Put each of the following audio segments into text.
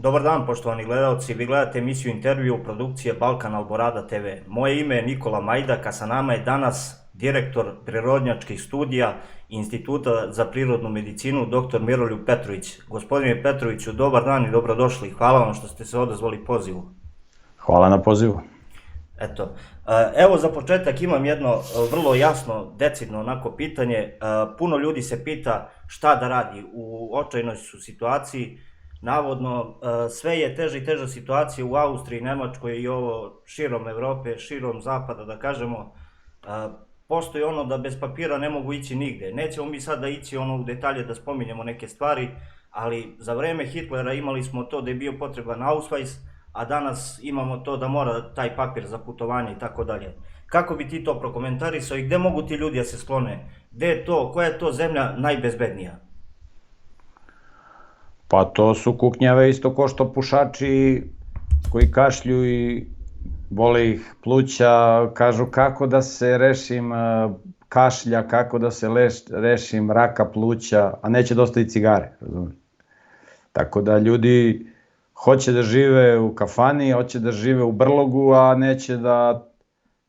Dobar dan, poštovani gledalci. Vi gledate emisiju intervju produkcije Balkan Alborada TV. Moje ime je Nikola Majdak, a sa nama je danas direktor Prirodnjačkih studija Instituta za prirodnu medicinu, dr. Miroljub Petrović. Gospodine Petroviću, dobar dan i dobrodošli. Hvala vam što ste se odazvali pozivu. Hvala na pozivu. Evo za početak imam jedno vrlo jasno, decidno onako pitanje. Puno ljudi se pita šta da radi. U očajnoj su situaciji. Navodno, sve je teža i teža situacija u Austriji, Nemačkoj i ovo širom Evrope, širom zapada, da kažemo. Postoji ono da bez papira ne mogu ići nigde. Nećemo mi sad da ići u detalje da spominjemo neke stvari, ali za vreme Hitlera imali smo to da je bio potreban Ausweis, a danas imamo to da mora taj papir za putovanje i tako dalje. Kako bi ti to prokomentarisao i gde mogu ti ljudi da se sklone? Gde je to, koja je to zemlja najbezbednija? Pa to su kuknjave isto ko što pušači koji kašlju i bole ih pluća, kažu kako da se rešim kašlja, kako da se rešim raka pluća, a neće da ostavi cigare, razumiješ? Tako da ljudi hoće da žive u kafani, hoće da žive u brlogu, a neće da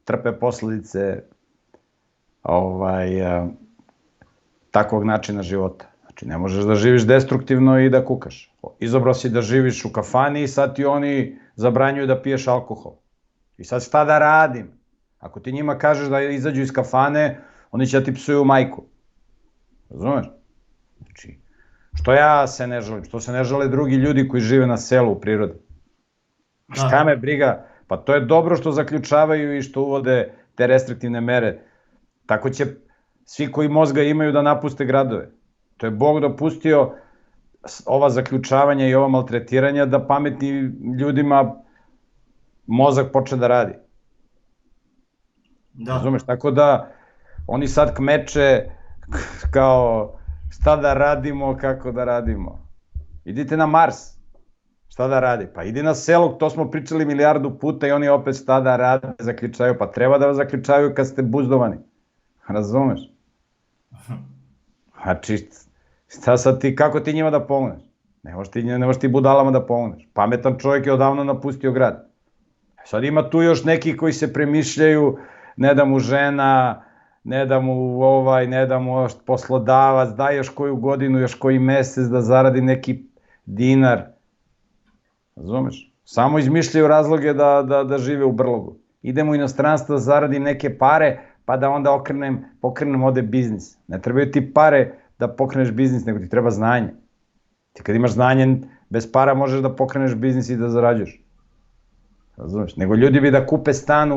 trpe posledice takvog načina života. Znači, ne možeš da živiš destruktivno i da kukaš. Izabrao si da živiš u kafani i sad ti oni zabranjuju da piješ alkohol. I sad šta da radim? Ako ti njima kažeš da izađu iz kafane, oni će da ti psuju majku. Razumeš? Znači, što ja se ne želim, što se ne žele drugi ljudi koji žive na selu u prirodi. Šta me briga? Pa to je dobro što zaključavaju i što uvode te restriktivne mere. Tako će svi koji mozga imaju da napuste gradove. To je Bog dopustio ova zaključavanja i ova maltretiranja da pametnim ljudima mozak počne da radi. Razumeš? Tako da oni sad kmeče kao šta da radimo, kako da radimo. Idite na Mars. Šta da radi? Pa idi na selo, to smo pričali milijardu puta i oni opet šta da rade, zaključaju. Pa treba da vas zaključaju kad ste buzdovani. Razumeš? Znači, šta sad ti, kako ti njima da pomogneš? Ne možeš ti budalama da pomogneš. Pametan čovjek je odavno napustio grad. Sad ima tu još neki koji se premišljaju, ne da mu žena, ne da mu ne da mu poslodavac, daj još koju godinu, još koji mesec da zaradi neki dinar. Razumeš? Samo izmišljaju razloge da žive u brlogu. Idem u inostranstvo da zaradim neke pare, pa da onda pokrenem ovde biznis. Ne trebaju ti pare da pokreneš biznis, nego ti treba znanje. Ti kad imaš znanje, bez para možeš da pokreneš biznis i da zarađuješ. Razumeš? Nego ljudi bi da kupe stan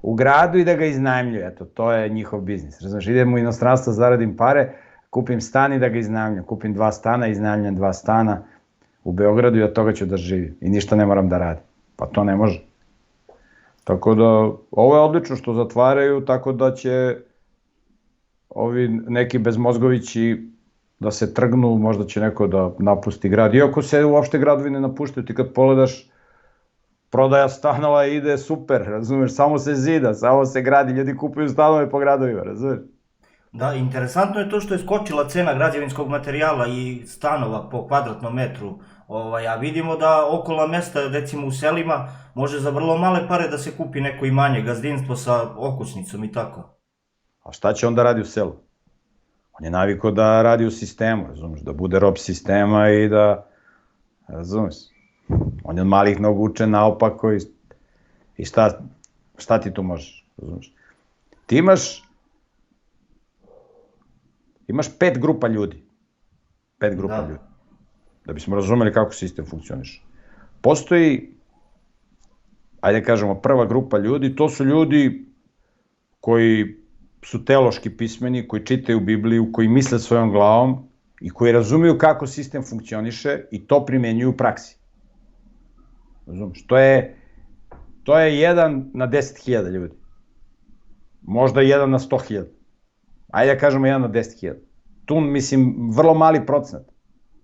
u gradu i da ga iznajmljuju. Eto, to je njihov biznis. Razumeš? Idem u inostranstvo, zaradim pare, kupim stan i da ga iznajmljujem. Kupim 2 stana, iznajmljujem 2 stana u Beogradu i od toga ću da živim. I ništa ne moram da radim. Pa to ne može. Tako da, ovo je odlično što zatvaraju, tako da će ovi neki bezmozgovići da se trgnu, možda će neko da napusti grad. Iako se uopšte gradovi ne napuštaju, ti kad pogledaš, prodaja stanova ide super, razumeš, samo se zida, samo se gradi, ljudi kupuju stanove po gradovima, razumeš? Da, interesantno je to što je skočila cena građevinskog materijala i stanova po kvadratnom metru, a vidimo da okolna mesta, recimo u selima, može za vrlo male pare da se kupi neko imanje, gazdinstvo sa okućnicom i tako. A šta će on da radi u selu? On je navikao da radi u sistemu, razumeš, da bude rob sistema i da, razumeš, on je od malih nogu učen naopako i šta ti tu možeš, razumeš? Ti imaš 5 grupa ljudi, 5 grupa ljudi, da bismo razumeli kako sistem funkcioniše. Postoji, ajde kažemo, prva grupa ljudi, to su ljudi koji su teološki pismeni, koji čitaju Bibliju, koji misle svojom glavom i koji razumiju kako sistem funkcioniše i to primenjuju u praksi. Razumiješ? To je 1 na 10.000 ljudi. Možda 1 na 100.000. Ajde da kažemo 1 na 10.000. Tu, mislim, vrlo mali procenat.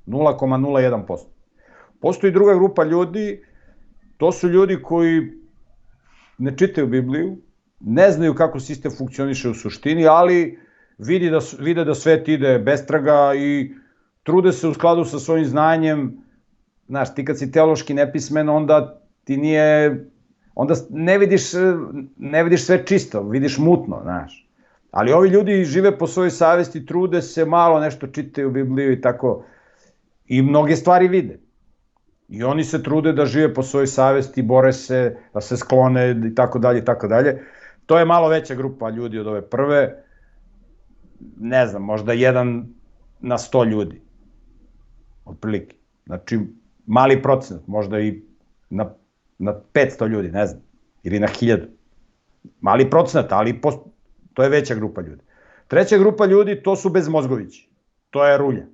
0,01%. Postoji druga grupa ljudi, to su ljudi koji ne čitaju Bibliju, ne znaju kako sistem funkcioniše u suštini, ali vide da svet ide bestraga i trude se u skladu sa svojim znanjem znaš, ti kad si teološki nepismen, onda ti nije, onda ne vidiš sve čisto, vidiš mutno, znaš. Ali ovi ljudi žive po svojoj savesti, trude se, malo nešto čitaju Bibliju i tako, i mnoge stvari vide. I oni se trude da žive po svojoj savesti, bore se, da se sklone i tako dalje i tako dalje. To je malo veća grupa ljudi od ove prve, ne znam, možda 1 na 100 ljudi, otprilike. Znači, mali procenat, možda i na 500 ljudi, ne znam, ili na 1000. Mali procenat, ali to je veća grupa ljudi. Treća grupa ljudi, to su bezmozgovići, to je rulja,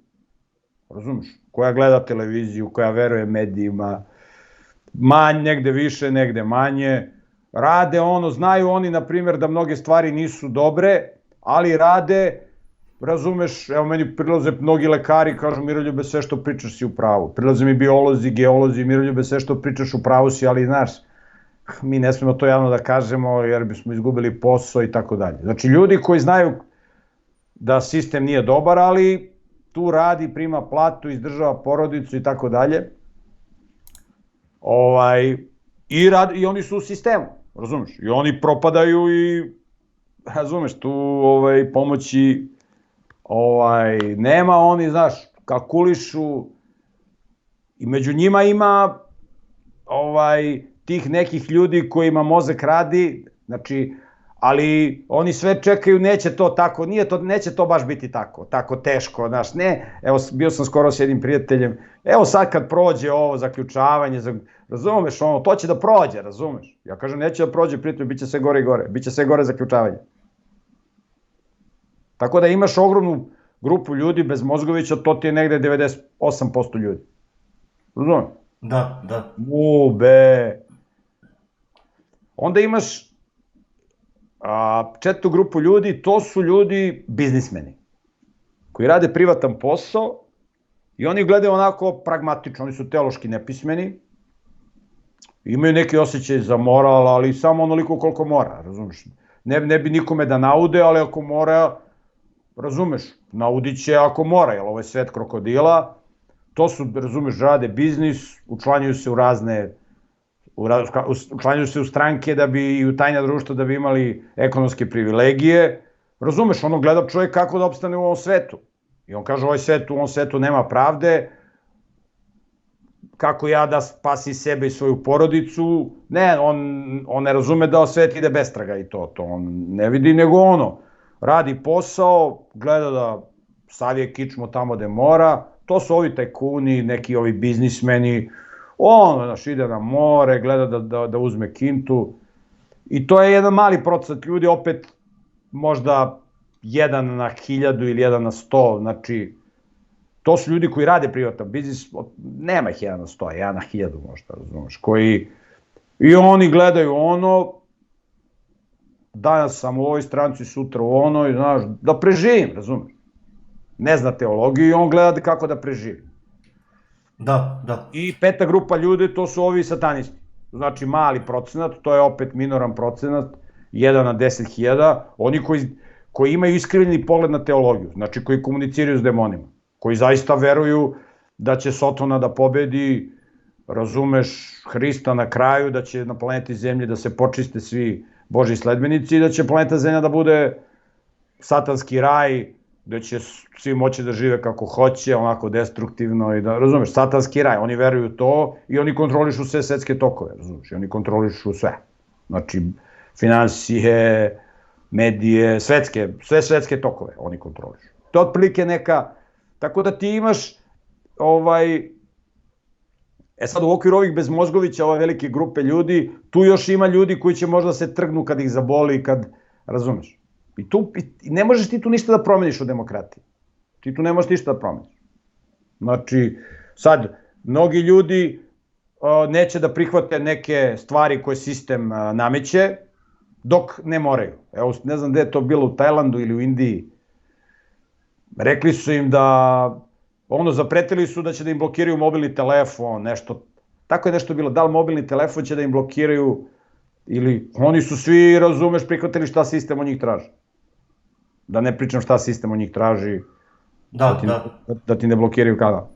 razumiješ, koja gleda televiziju, koja veruje medijima, negde više, negde manje, rade ono, znaju oni, na primjer, da mnoge stvari nisu dobre, ali rade, razumeš, evo meni prilaze mnogi lekari, kažu Miroljube, sve što pričaš si u pravu. Prilaze mi biolozi, geolozi, Miroljube, sve što pričaš u pravu si, ali znaš, mi ne smemo to javno da kažemo jer bismo izgubili posao i tako dalje. Znači, ljudi koji znaju da sistem nije dobar, ali tu radi, prima platu, izdržava porodicu i tako dalje, i oni su u sistemu, razumeš, i oni propadaju i, razumeš, tu pomoći nema, oni, znaš, kalkulišu i među njima ima tih nekih ljudi kojima mozak radi, znači, ali oni sve čekaju, neće to tako, neće to baš biti tako teško, znaš, ne, evo, bio sam skoro s jednim prijateljem, evo sad kad prođe ovo zaključavanje, razumeš, ono, to će da prođe, razumeš, ja kažem, neće da prođe, prijatelj, bit će sve gore i gore, bit će sve gore zaključavanje. Tako da imaš ogromnu grupu ljudi bez Mozgovića, to ti je negde 98% ljudi. Razumem? Da. Onda imaš četvrtu grupu ljudi, to su ljudi biznismeni, koji rade privatan posao i oni gledaju onako pragmatično, oni su teološki nepismeni, imaju neki osjećaj za moral, ali samo onoliko koliko mora, razumeš? Ne bi nikome da naude, ali ako mora, razumeš, naudit će ako mora, jer ovo je svet krokodila, to su, razumeš, rade biznis, učlanjuju se u razne, učlanjuju se u stranke da bi, i u tajna društva da bi imali ekonomske privilegije, razumeš, ono gleda čovjek kako da opstane u ovom svetu. I on kaže, u ovom svetu nema pravde, kako ja da spasim sebe i svoju porodicu, ne, on ne razume da svet ide bestraga i to on ne vidi, nego ono, radi posao, gleda da savije kičmu tamo gde mora, to su ovi tajkuni, neki ovi biznismeni, ono, znaš, ide na more, gleda da uzme kintu, i to je jedan mali procenat ljudi, opet možda 1 na 1000 ili 1 na 100, znači, to su ljudi koji rade privatan biznis, nema ih 1 na 100, 1 na 1000 možda, razumeš, koji, i oni gledaju ono, danas sam u ovoj stranci, sutra u onoj, znaš, da preživim, razumeš, ne zna teologiju i on gleda kako da preživi. Da. I peta grupa ljudi, to su ovi satanisti, znači mali procenat, to je opet minoran procenat, 1 na 10.000, oni koji imaju iskrivljeni pogled na teologiju, znači koji komuniciraju s demonima, koji zaista veruju da će Sotona da pobedi, razumeš, Hrista na kraju, da će na planeti Zemlji da se počiste svi Božji sledbenici i da će planeta Zemlja da bude satanski raj, gde će svi moći da žive kako hoće, onako destruktivno i da, razumeš, satanski raj, oni veruju to i oni kontrolišu sve svetske tokove, razumeš, i oni kontrolišu sve, znači, finansije, medije, sve svetske tokove oni kontrolišu. To je otprilike neka, tako da ti imaš, sad u okviru ovih bezmozgovića, ove velike grupe ljudi, tu još ima ljudi koji će možda se trgnu kad ih zaboli, kad, razumeš, i ne možeš ti tu ništa da promeniš u demokratiji, ti tu ne možeš ništa da promeniš. Znači, sad, mnogi ljudi neće da prihvate neke stvari koje sistem nameće, dok ne moraju. Evo, ne znam gde je to bilo, u Tajlandu ili u Indiji, rekli su im da, zapretili su da će da im blokiraju mobilni telefon, nešto, tako je nešto bilo, da li mobilni telefon će da im blokiraju, ili oni su svi, razumeš, prihvatili šta sistem od njih traži. Da ne pričam šta sistem od njih traži, da ti ne blokiraju kanal.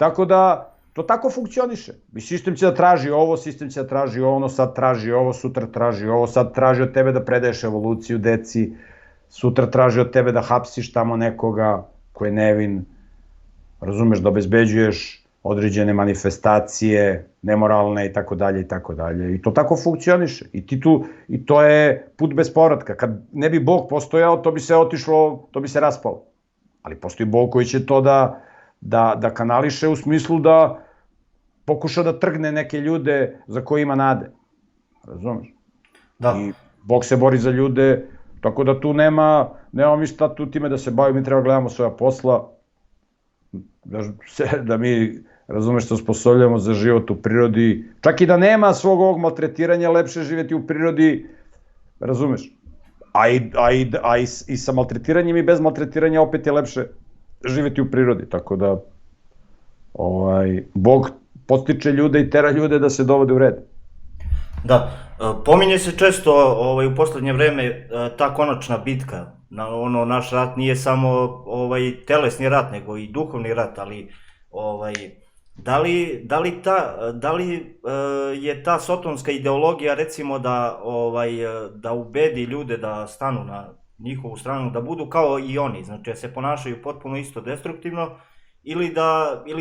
Tako da, to tako funkcioniše. I sistem će da traži ovo, sistem će da traži ono, sad traži ovo, sutra traži ovo, sad traži od tebe da predaješ evoluciju deci, sutra traži od tebe da hapsiš tamo nekoga ko je nevin, razumeš, da obezbeđuješ određene manifestacije, nemoralne i tako dalje i tako dalje. I to tako funkcioniše. I to je put bez povratka. Kad ne bi Bog postojao, to bi se otišlo, to bi se raspalo. Ali postoji Bog koji će to da kanališe u smislu da pokuša da trgne neke ljude za koje ima nade. Razumeš? Da. I Bog se bori za ljude, tako da tu nema mi šta tu time da se bavimo, mi treba gledamo svoja posla, da mi, razumeš, se osposobljamo za život u prirodi, čak i da nema svog ovog maltretiranja, lepše živjeti u prirodi, razumeš, a i sa maltretiranjem i bez maltretiranja opet je lepše živjeti u prirodi, tako da Bog podstiče ljude i tera ljude da se dovode u red. Da, pominje se često u poslednje vreme ta konačna bitka. Naš rat nije samo telesni rat, nego i duhovni rat, ali da li je ta sotonska ideologija, recimo, da ubedi ljude da stanu na njihovu stranu, da budu kao i oni, znači da se ponašaju potpuno isto destruktivno, ili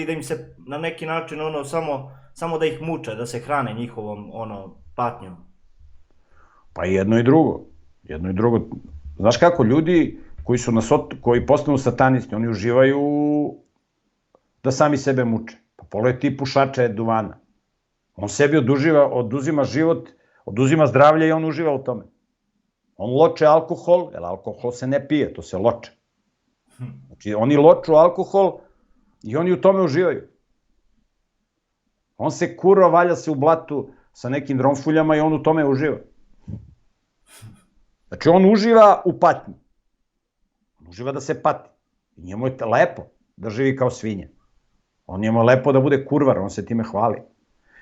da im se na neki način samo da ih muče, da se hrane njihovom patnjom? Pa i jedno i drugo. Jedno i drugo. Znaš kako, ljudi koji postanu satanisti, oni uživaju da sami sebe muče. Pa pogledaj ti pušača duvana. On sebi oduzima život, oduzima zdravlje i on uživa u tome. On loče alkohol, jer alkohol se ne pije, to se loče. Znači, oni loču alkohol i oni u tome uživaju. On se kurva, valja se u blatu sa nekim dromfuljama i on u tome uživa. Znači, on uživa u patnji. On uživa da se pati. I njemu je lepo da živi kao svinja. Njemu je lepo da bude kurvar, on se time hvali.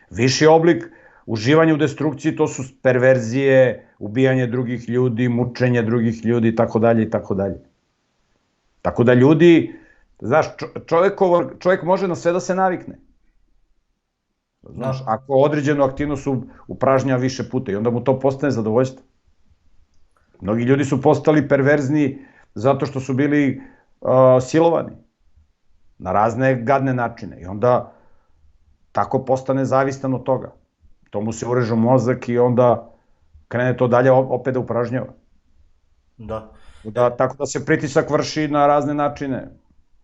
Viši oblik uživanja u destrukciji, to su perverzije, ubijanje drugih ljudi, mučenje drugih ljudi, tako dalje i tako dalje. Tako da ljudi, znaš, čovjek može na sve da se navikne. Znaš, ako određenu aktivnost upražnja više puta i onda mu to postane zadovoljstvo. Mnogi ljudi su postali perverzni zato što su bili silovani na razne gadne načine i onda tako postane zavistan od toga. To mu se ureže mozak i onda krene to dalje opet da upražnjava. Da. Tako da se pritisak vrši na razne načine,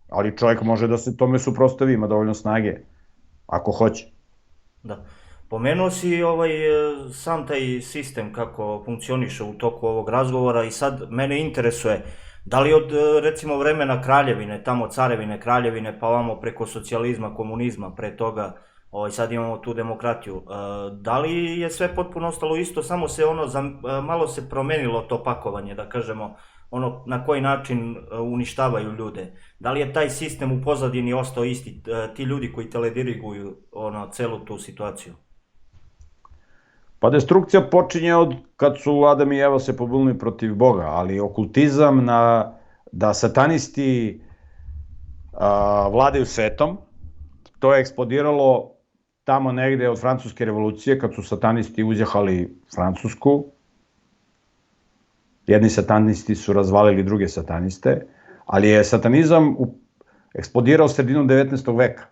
ali čovjek može da se tome suprotstavi, ima dovoljno snage, ako hoće. Da. Pomenuo si sam taj sistem kako funkcioniše u toku ovog razgovora i sad mene interesuje da li od, recimo, vremena kraljevine, tamo carevine, kraljevine, pa ovamo preko socijalizma, komunizma, pre toga, sad imamo tu demokratiju, da li je sve potpuno ostalo isto, samo se malo se promenilo to pakovanje, da kažemo, na koji način uništavaju ljude. Da li je taj sistem u pozadini ostao isti, ti ljudi koji telediriguju celu tu situaciju? Pa destrukcija počinje od kad su Adam i Eva se pobunili protiv Boga, ali okultizam da satanisti vladaju svetom, to je eksplodiralo tamo negde od Francuske revolucije, kad su satanisti uzjahali Francusku. Jedni satanisti su razvalili druge sataniste, ali je satanizam eksplodirao sredinom 19. veka.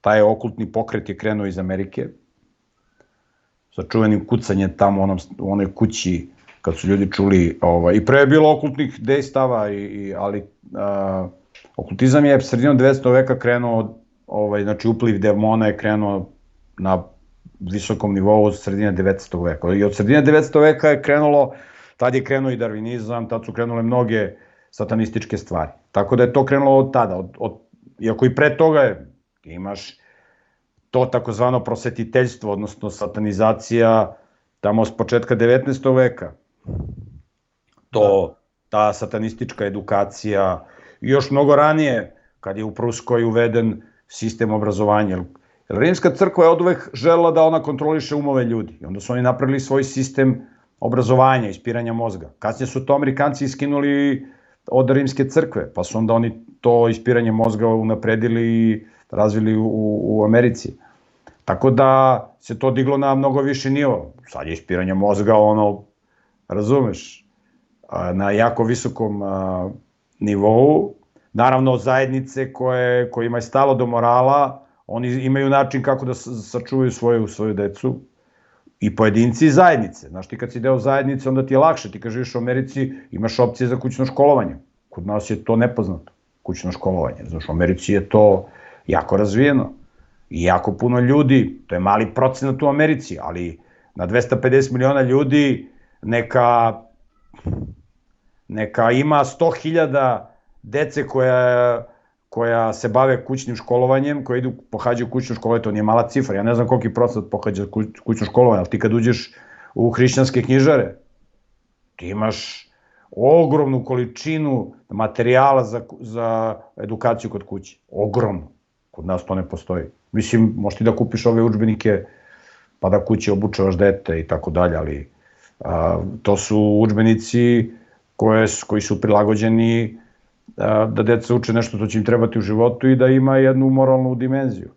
Taj okultni pokret je krenuo iz Amerike, sa čuvenim kucanjem tamo u onoj kući, kad su ljudi čuli, i pre je bilo okultnih dejstava, ali okultizam je sredinom 19. veka krenuo, znači upliv demona je krenuo na visokom nivou od sredine 19. veka. I od sredine 19. veka je krenulo, tad je krenuo i darvinizam, tad su krenule mnoge satanističke stvari. Tako da je to krenulo od tada. Iako i pre toga imaš to takozvano prosvetiteljstvo, odnosno satanizacija tamo s početka 19. veka. Ta satanistička edukacija, i još mnogo ranije, kad je u Pruskoj uveden sistem obrazovanja. Jer Rimska crkva je oduvek želela da ona kontroliše umove ljudi. I onda su oni napravili svoj sistem obrazovanja, ispiranja mozga. Kasnije su to Amerikanci iskinuli od rimske crkve, pa su onda oni to ispiranje mozga unapredili i razvili u Americi. Tako da se to diglo na mnogo viši nivo. Sad je ispiranje mozga, ono, razumeš, na jako visokom nivou. Naravno, zajednice kojima je stalo do morala, oni imaju način kako da sačuvaju svoju decu, i pojedinci i zajednice. Znaš, ti kad si deo zajednice, onda ti je lakše. Ti kad živiš u Americi, imaš opcije za kućno školovanje. Kod nas je to nepoznato, kućno školovanje. Znaš, u Americi je to jako razvijeno. I jako puno ljudi, to je mali procenat u Americi, ali na 250 miliona ljudi neka ima 100.000 dece koja se bave kućnim školovanjem, koja pohađaju kućno školovanje, to nije mala cifra. Ja ne znam koliki procenat pohađa kućno školovanje, ali ti kad uđeš u hrišćanske knjižare, ti imaš ogromnu količinu materijala za edukaciju kod kuće. Ogromnu. Kod nas to ne postoji. Mislim, možeš ti da kupiš ove udžbenike pa da kući obučavaš dete i tako dalje, ali to su udžbenici koji su prilagođeni da deca uče nešto što će im trebati u životu i da ima jednu moralnu dimenziju.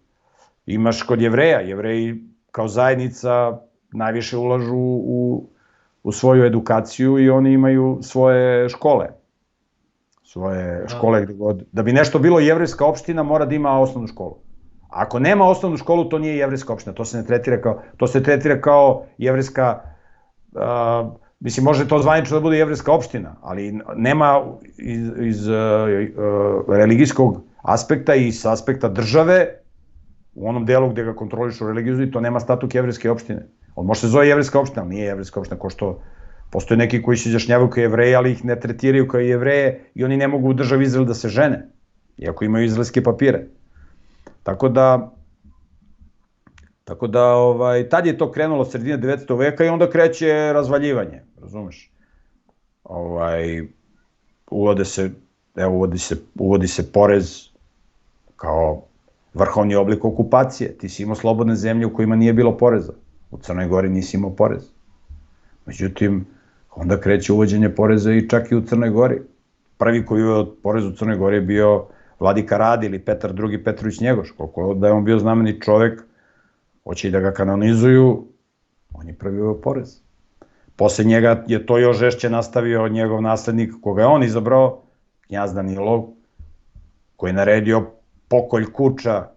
Imaš kod Jevreja, Jevreji kao zajednica najviše ulažu u svoju edukaciju i oni imaju svoje škole. Gde god. Da bi nešto bilo jevrejska opština, mora da ima osnovnu školu. Ako nema osnovnu školu, to nije jevrejska opština, to se tretira kao jevrejska, mislim, može to zvanično da bude jevrejska opština, ali nema iz religijskog aspekta i sa aspekta države, u onom delu gde ga kontrolišu religiju, to nema statut jevrejske opštine. On može se zove jevrejska opština, ali nije jevrejska opština, ko što postoje neki koji se izjašnjavaju kao Jevreji, ali ih ne tretiraju kao Jevreje i oni ne mogu u državi Izrael da se žene, iako imaju izraelske papire. Tako da, tad je to krenulo od sredine 19. veka i onda kreće razvaljivanje, razumeš? Uvodi se porez kao vrhovni oblik okupacije. Ti si imao slobodne zemlje u kojima nije bilo poreza. U Crnoj Gori nisi imao porez. Međutim, onda kreće uvođenje poreza i čak i u Crnoj Gori. Prvi koji je uveo porez u Crnoj Gori je bio Vladika Radi ili Petar II. Petrović Njegoš. Koliko da je on bio znamenit čovek, hoće i da ga kanonizuju, on je prvi uveo porez. Posle njega je to još žešće nastavio njegov naslednik, koga je on izabrao, knjaz Danilo, koji je naredio pokolj Kuča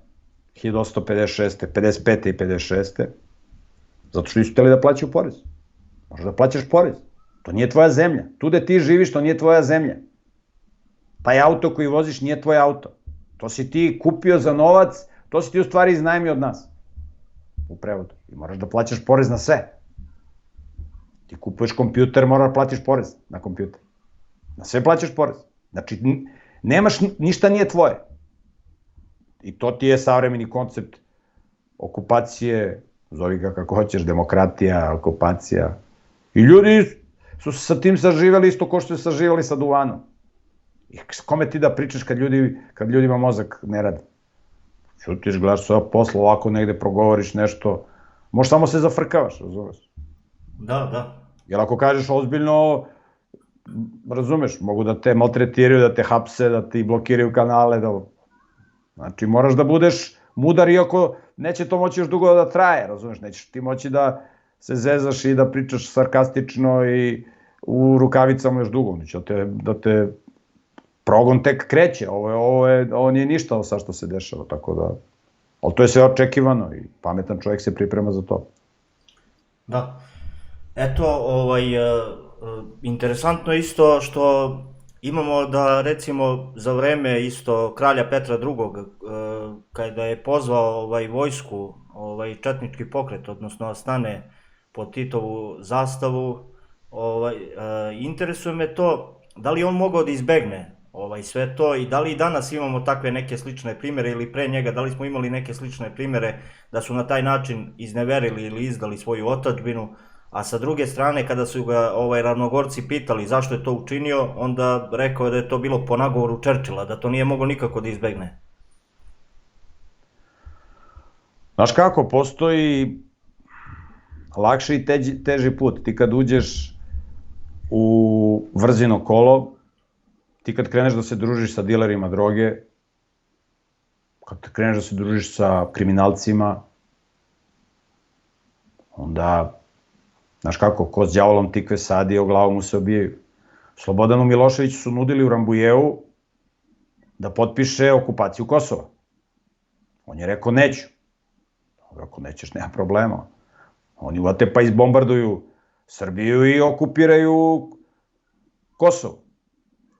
1856. 55. i 56. Zato što nisu hteli da plaćaju porez. Možeš da plaćaš porez. To nije tvoja zemlja. Tu gde ti živiš, to nije tvoja zemlja. Taj auto koji voziš nije tvoj auto. To si ti kupio za novac, to si ti u stvari iznajmio od nas. U prevodu. I moraš da plaćaš porez na sve. Ti kupuješ kompjuter, moraš da platiš porez na kompjuter. Na sve plaćaš porez. Znači, ništa nije tvoje. I to ti je savremeni koncept okupacije, zovi ga kako hoćeš, demokratija, okupacija. I ljudi su sa tim saživali isto kao što su saživali sa duvanom. I kome ti da pričaš kad ljudima mozak ne radi? Ćutiš, gledaš svoja posla, ovako negde progovoriš nešto, možeš samo se zafrkavaš, razumeš? Da. Jer ako kažeš ozbiljno, razumeš, mogu da te maltretiraju, da te hapse, da ti blokiraju kanale, znači moraš da budeš mudar, iako neće to moći još dugo da traje, razumeš, nećeš ti moći da se zezaš i da pričaš sarkastično i u rukavicama još dugo, znači da te progon tek kreće, ovo nije ništa ovo sad što se dešava, tako da, ali to je sve očekivano i pametan čovjek se priprema za to. Da. Eto, interesantno isto što imamo da, recimo, za vreme isto kralja Petra II. Kada je pozvao vojsku, četnički pokret, odnosno stane pod Titovu zastavu, interesuje me to, da li on mogao da izbegne sve to i da li i danas imamo takve neke slične primere ili pre njega, da li smo imali neke slične primere da su na taj način izneverili ili izdali svoju otadžbinu, a sa druge strane kada su ga Ravnogorci pitali zašto je to učinio, onda rekao je da je to bilo po nagovoru Čerčila, da to nije moglo nikako da izbegne. Znaš kako, postoji lakši i teži put. Ti kad uđeš u vrzino kolo, ti kad kreneš da se družiš sa dilerima droge, kad kreneš da se družiš sa kriminalcima, onda, znaš kako, ko s đavolom tikve sadi, o glavu mu se obijaju. Slobodanu Miloševiću su nudili u Rambujevu da potpiše okupaciju Kosova. On je rekao neću. Ako nećeš, nema problema. Oni uvate pa izbombarduju Srbiju i okupiraju Kosovo.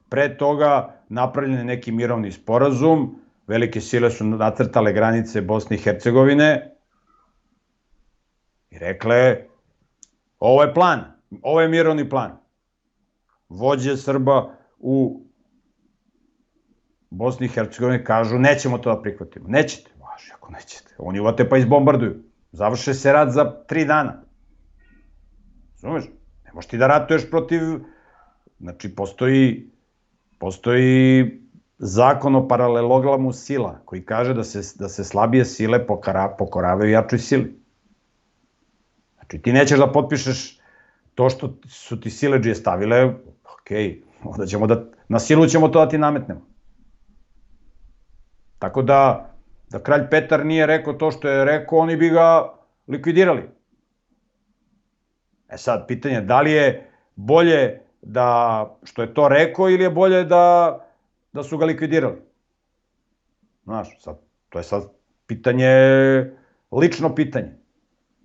Pre toga napravljen je neki mirovni sporazum, velike sile su nacrtale granice Bosne i Hercegovine i rekle, ovo je plan, ovo je mirovni plan. Vođe Srba u Bosni i Hercegovini kažu, nećemo to da prihvatimo. Nećete, važi ako nećete. Oni uvate pa izbombarduju. Završe se rat za 3 dana. Razumeš? Ne možeš ti da ratuješ protiv... Znači, postoji zakon o paraleloglamu sila, koji kaže da se slabije sile pokoravaju jačoj sili. Znači, ti nećeš da potpišeš to što su ti siledžije stavile, okej, onda ćemo na silu ćemo to da ti nametnemo. Tako da kralj Petar nije rekao to što je rekao, oni bi ga likvidirali. E sad, pitanje, da li je bolje što je to rekao ili je bolje da su ga likvidirali? Znaš, to je sad pitanje, lično pitanje.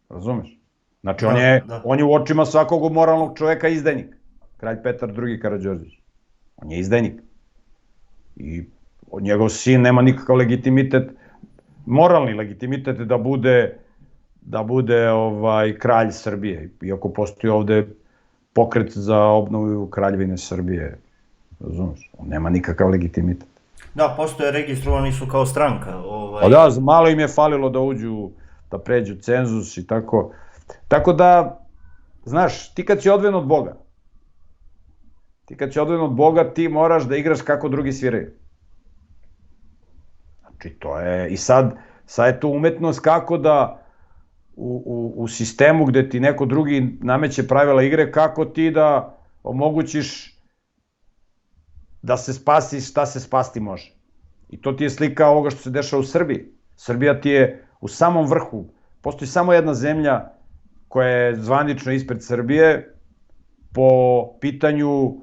Razumeš? Znači, on je u očima svakog moralnog čoveka izdajnik. Kralj Petar II. Karađorđević. On je izdajnik. I njegov sin nema nikakav legitimitet, moralni legitimitet da bude kralj Srbije. Iako postoji ovde pokret za obnovu Kraljevine Srbije. Razumeš? On nema nikakav legitimitet. Da, postoje registrovani su kao stranka. Pa da, malo im je falilo da uđu, da pređu cenzus i tako. Tako da, znaš, ti kad si odvojen od Boga, ti moraš da igraš kako drugi sviraju. Znači, to je, i sad je tu umetnost kako da u sistemu gde ti neko drugi nameće pravila igre, kako ti da omogućiš da se spasi šta se spasti može. I to ti je slika ovoga što se dešava u Srbiji. Srbija ti je u samom vrhu. Postoji samo jedna zemlja koja je zvanično ispred Srbije po pitanju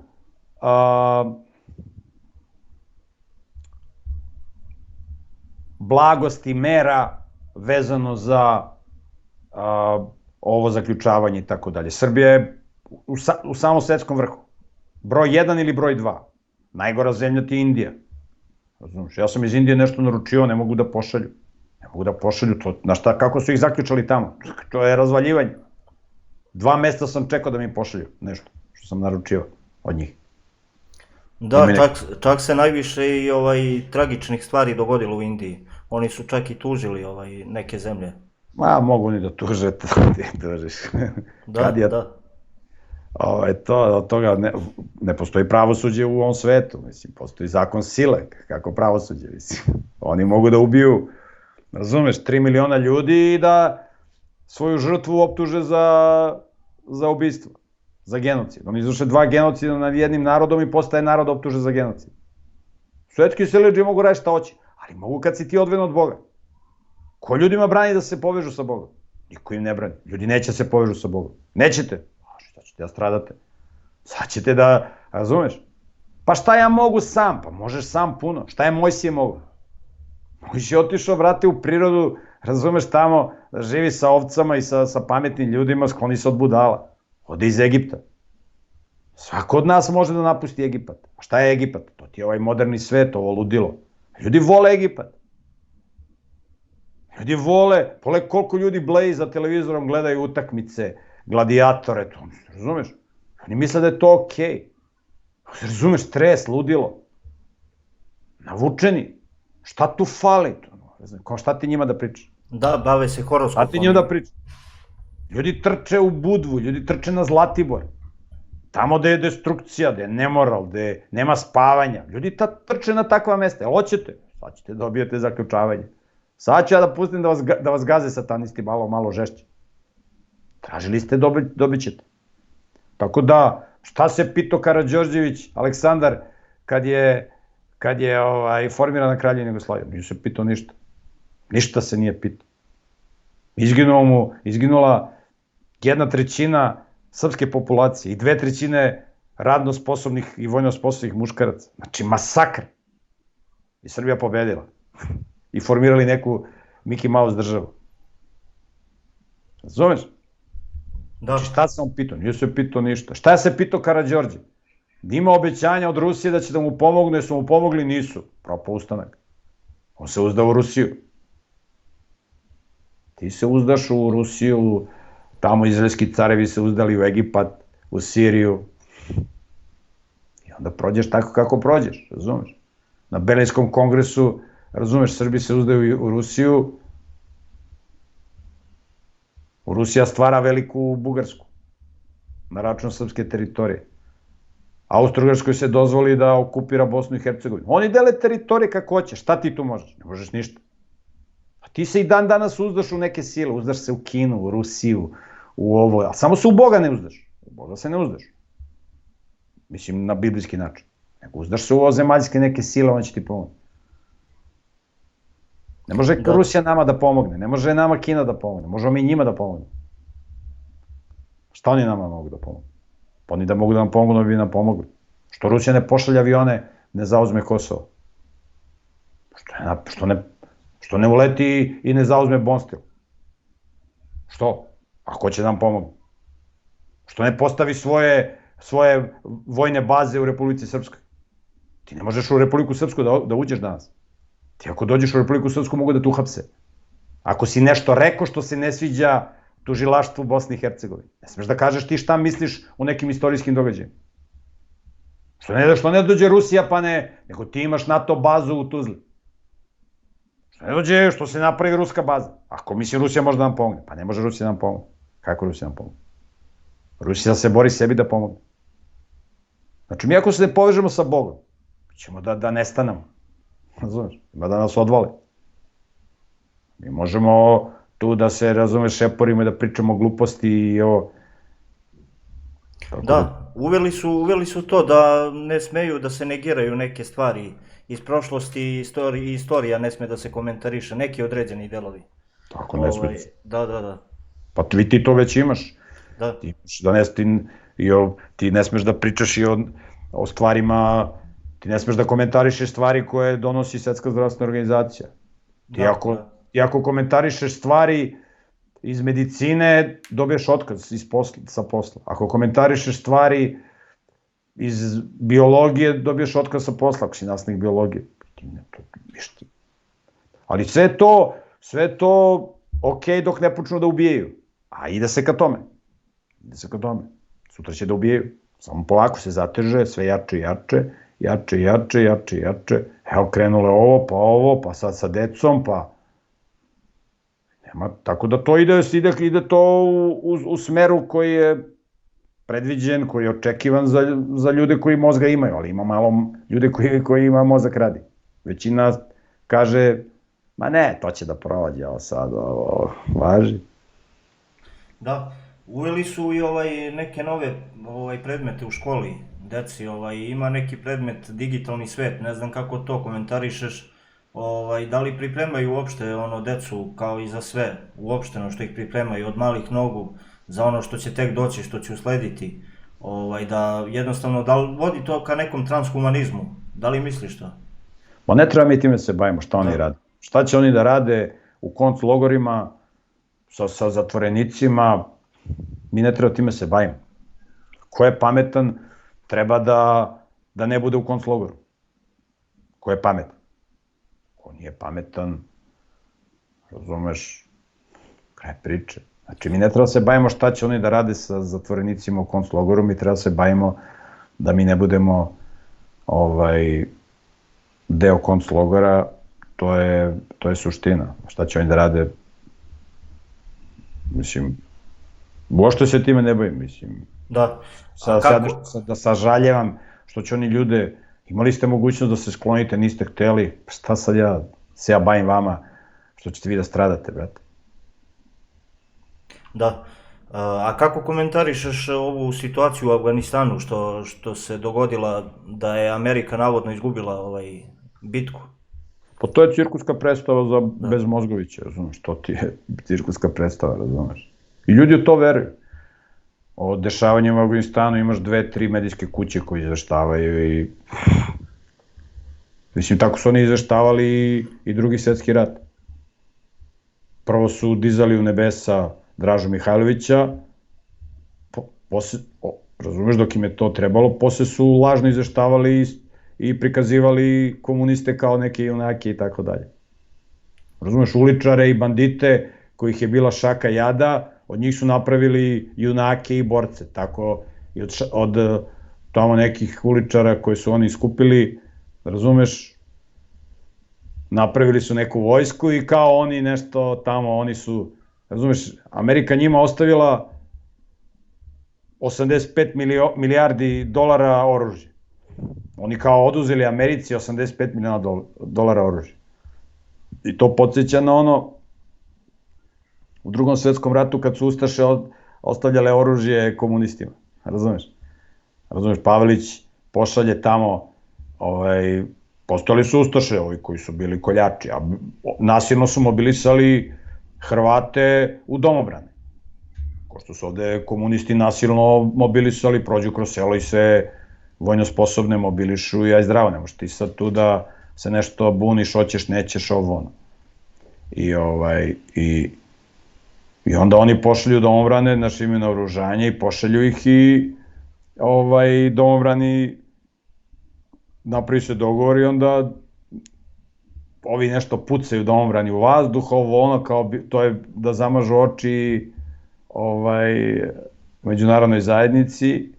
blagosti mera vezano za ovo zaključavanje i tako dalje. Srbija je u samom svetskom vrhu. Broj 1 ili broj 2. Najgora zemlja ti je Indija. Razumiješ, ja sam iz Indije nešto naručio, ne mogu da pošalju. Znaš šta, kako su ih zaključali tamo? To je razvaljivanje. 2 meseca sam čekao da mi pošalju nešto što sam naručio od njih. Da, čak se najviše i tragičnih stvari dogodilo u Indiji. Oni su čak i tužili neke zemlje. Mogu oni da tuže, to ti tužiš. Da. Od toga ne postoji pravosuđe u ovom svetu, mislim, postoji zakon sile, kako pravosuđe, mislim. Oni mogu da ubiju, razumeš, 3 miliona ljudi i da svoju žrtvu optuže za ubistvo, za genocid. Oni izvrše 2 genocida nad jednim narodom i postaje narod optuže za genocid. Svetski siledžije mogu raditi šta hoće, ali mogu kad si ti odvojen od Boga. Ko ljudima brani da se povežu sa Bogom? Niko im ne brani. Ljudi neće da se povežu sa Bogom. Nećete? Šta ćete da stradate? Sad ćete da, razumeš? Pa šta ja mogu sam? Pa možeš sam puno. Šta je Mojsije mogu? Mojsije je otišao, vrate, u prirodu, razumeš, tamo da živi sa ovcama i sa pametnim ljudima, skloni se od budala. Ode iz Egipta. Svako od nas može da napusti Egipat. A šta je Egipat? To ti je ovaj moderni svet, ovo ludilo. Ljudi vole Egipat. Ljudi vole koliko ljudi bleji za televizorom, gledaju utakmice, gladijatore, to, razumeš? Oni misle da je to okej. Razumeš, stres, ludilo. Navučeni. Šta tu fali? Šta ti njima da pričaš? Da, bave se horoskopom. Šta ti njima da pričaš? Ljudi trče u Budvu, ljudi trče na Zlatibor. Tamo gde je destrukcija, gde je nemoral, gde nema spavanja. Ljudi trče na takva mesta. Hoćete? Sad ćete dobijete zaključavanje. Sad ću ja da pustim da vas gaze satanisti malo žešće. Tražili ste, dobit ćete. Tako da, šta se pitao Karađorđević, Aleksandar, kad je formirana Kraljevina Jugoslavija? Nije se pitao ništa. Ništa se nije pitao. Izginula 1/3 srpske populacije i 2/3 radno sposobnih i vojno sposobnih muškaraca. Znači, masakr. I Srbija pobedila. I formirali neku Mickey Mouse državu. Razumeš? Da. Znači, šta sam pitao? Nije se pitao ništa. Šta se pitao Karađorđe? Da ima obećanja od Rusije da će da mu pomognu, jer su mu pomogli, nisu. Propao ustanak. On se uzdao u Rusiju. Ti se uzdaš u Rusiju, tamo izraelski carevi se uzdali u Egipat, u Siriju. I onda prođeš tako kako prođeš, razumeš? Na Berlinskom kongresu, razumeš, Srbi se uzdaju u Rusiju, Rusija stvara veliku Bugarsku na račun srpske teritorije. Austro-Ugarskoj se dozvoli da okupira Bosnu i Hercegovinu. Oni dele teritorije kako hoće, šta ti tu možeš? Ne možeš ništa. A ti se i dan danas uzdaš u neke sile, uzdaš se u Kinu, u Rusiju, u ovo, a samo se u Boga ne uzdaš. U Boga se ne uzdaš. Mislim, na biblijski način. Nego uzdaš se u ozemaljske neke sile, on će ti pomoći. Ne može Rusija nama da pomogne, ne može nama Kina da pomogne, možemo mi njima da pomogne. Šta oni nama mogu da pomogu? Pa oni da mogu da nam pomogu, da bi nam pomogli. Što Rusija ne pošalja avione, ne zauzme Kosovo? Što ne uleti i ne zauzme Bonstil? Što? Ako će da nam pomogu? Što ne postavi svoje vojne baze u Republici Srpskoj? Ti ne možeš u Republiku Srpsku da uđeš danas. Ti ako dođeš u Republiku Srpsku mogu da te uhapse. Ako si nešto rekao što se ne sviđa tužilaštvu Bosne i Hercegovine. Ne smeš da kažeš ti šta misliš u nekim istorijskim događajima. Što ne dođe Rusija pa ne, nego ti imaš NATO bazu u Tuzli. Što ne dođe, što se napravi ruska baza. Ako misli Rusija može da nam pomogne, pa ne može Rusija da nam pomogne. Kako Rusija nam pomogne? Rusija se bori sebi da pomogne. Znači mi ako se ne povežemo sa Bogom, ćemo da nestanemo. Razumeš? Ima da nas odvale. Mi možemo tu da se, razumeš, šeporimo i da pričamo gluposti i o... Da, uveli su to da ne smeju da se negiraju neke stvari iz prošlosti i istorija ne sme da se komentariše, neki određeni delovi. Tako ne sme. Da. Pa ti to već imaš. Da. Ti ne smeš da pričaš i o stvarima, ti ne smeš da komentarišeš stvari koje donosi Svetska zdravstvena organizacija. Ti ako komentarišeš stvari iz medicine, dobiješ otkaz sa posla. Ako komentarišeš stvari iz biologije, dobiješ otkaz sa posla, ako si nastavnik biologije. Ali sve to ok dok ne počnu da ubijaju. A ide se ka tome. Sutra će da ubijaju. Samo polako se zateže, sve jače i jače. Evo krenulo ovo, pa sad sa decom, pa... Tako da to ide to u smeru koji je predviđen, koji je očekivan za ljude koji mozga imaju, ali ima malo ljude koji ima mozak radi. Većina kaže, ma ne, to će da prođe, ovo sad, ovo važi. Da, uveli su i neke nove predmete u školi, deci, ima neki predmet digitalni svet, ne znam kako to komentarišeš, da li pripremaju uopšte decu kao i za sve, uopšteno što ih pripremaju od malih nogu za ono što će tek doći, što će uslediti, da jednostavno, da li vodi to ka nekom transhumanizmu, da li misliš to? Ma ne treba mi time se bavimo šta oni rade. Šta će oni da rade u konclogorima sa zatvorenicima, mi ne treba time se bavimo. Ko je pametan treba da ne bude u konclogoru. Ko je pametan? Ko nije pametan, razumeš, kraj priče. Znači, mi ne treba se bavimo šta će oni da rade sa zatvorenicima u konclogoru, mi treba se bavimo da mi ne budemo deo konclogora, to je suština. Šta će oni da rade, mislim, uopšte se time ne bavim, mislim. Da. Da sažaljevam što će oni ljude, imali ste mogućnost da se sklonite, niste hteli, šta sad ja bavim vama, što ćete vi da stradate, brate. Da. A kako komentarišeš ovu situaciju u Afganistanu što se dogodila da je Amerika navodno izgubila bitku? Pa to je cirkuska predstava za Bezmozgovića, razumeš, to ti je cirkuska predstava, razumeš. I ljudi u to veruju. O dešavanjima u Afganistanu imaš 2-3 medijske kuće koji izveštavaju i... Mislim, tako su oni izveštavali i Drugi svetski rat. Prvo su dizali u nebesa Dražu Mihajlovića, razumeš, dok im je to trebalo, posle su lažno izveštavali i prikazivali komuniste kao neke junake i tako dalje. Razumeš, uličare i bandite kojih je bila šaka jada, od njih su napravili junake i borce, tako i od tamo nekih uličara koje su oni iskupili, razumeš, napravili su neku vojsku i kao oni nešto tamo, oni su, razumeš, Amerika njima ostavila 85 milijardi dolara oružja. Oni kao oduzeli Americi 85 miliona dolara oružja. I to podsjeća na ono u Drugom svetskom ratu kad su Ustaše ostavljale oružje komunistima. Razumeš? Razumeš, Pavelić pošalje tamo, postojali su Ustaše, ovi koji su bili koljači, a nasilno su mobilisali Hrvate u domobrane. Ko što su ovde komunisti nasilno mobilisali, prođu kroz selo i se vojno sposobne mobilišu i aj zdravo, ne možeš ti sad tu da se nešto buniš, hoćeš, nećeš, ovo ono. I onda oni pošalju domobrane, znaš, imaju naoružanje i pošalju ih i domobrani napravi se dogovor i onda ovi nešto pucaju domobrani u vazduh, ovo ono, kao to je da zamažu oči međunarodnoj zajednici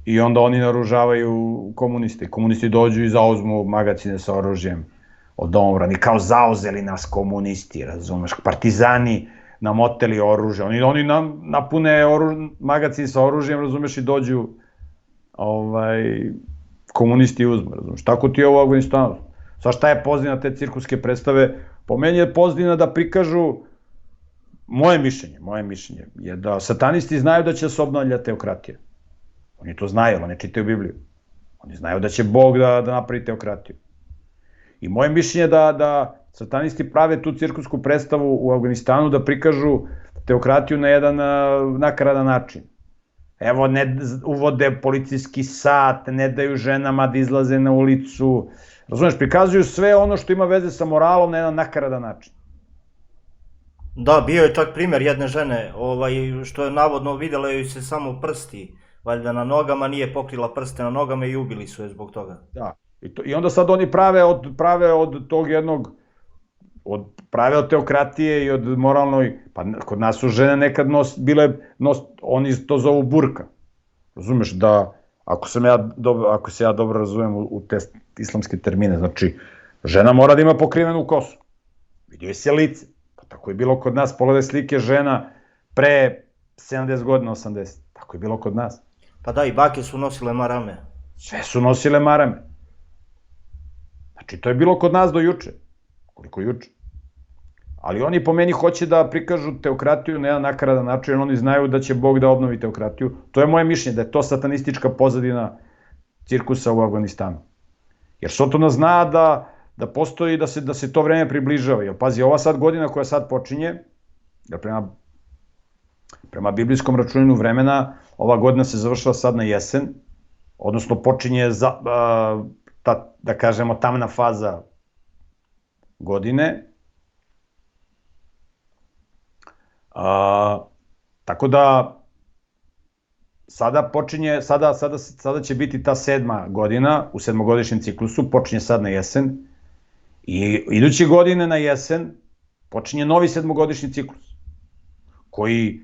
i onda oni naoružavaju komuniste. Komunisti dođu i zauzmu magacine sa oružjem od domobrani, kao zauzeli nas komunisti, razumeš, partizani nam oteli oružje, oni nam napune magacin sa oružjem, razumeš, i dođu komunisti uzmu, razumeš, tako ti je ovo u Afganistanu. Sad šta je pozadina te cirkuske predstave? Po meni je pozadina da prikažu, moje mišljenje je da satanisti znaju da će se obnavlja teokratija. Oni to znaju, oni čitaju Bibliju. Oni znaju da će Bog da napravi teokratiju. I moje mišljenje je da satanisti prave tu cirkusku predstavu u Afganistanu da prikažu teokratiju na jedan nakaradan način. Evo, uvode policijski sat, ne daju ženama da izlaze na ulicu. Razumeš, prikazuju sve ono što ima veze sa moralom na jedan nakaradan način. Da, bio je čak primjer jedne žene, što je navodno vidjela joj se samo prsti, valjda na nogama, nije pokrila prste na nogama i ubili su je zbog toga. Da, i onda sad oni prave od tog jednog, prave od teokratije i od moralnoj, pa kod nas su žene nekad oni to zovu burka. Razumeš, da, ako se ja dobro razumem u te islamske termine, znači, žena mora da ima pokrivenu kosu. Vidio je se lice. Tako je bilo kod nas, pogledaj slike žena pre 70 godina, 80. Tako je bilo kod nas. Pa da, i bake su nosile marame. Sve su nosile marame. Znači, to je bilo kod nas do juče. Koliko juče. Ali oni po meni hoće da prikažu teokratiju na jedan nakaradan način, oni znaju da će Bog da obnovi teokratiju. To je moje mišljenje, da je to satanistička pozadina cirkusa u Afganistanu. Jer Sotona zna da postoji, da se to vreme približava. Jer pazi, ova sad godina koja sad počinje, jer prema biblijskom računinu vremena, ova godina se završava sad na jesen, odnosno počinje, da kažemo, tamna faza godine. Tako da, sada će biti ta 7. godina, u 7-godišnjem ciklusu, počinje sad na jesen, i iduće godine na jesen počinje novi 7-godišnji ciklus, koji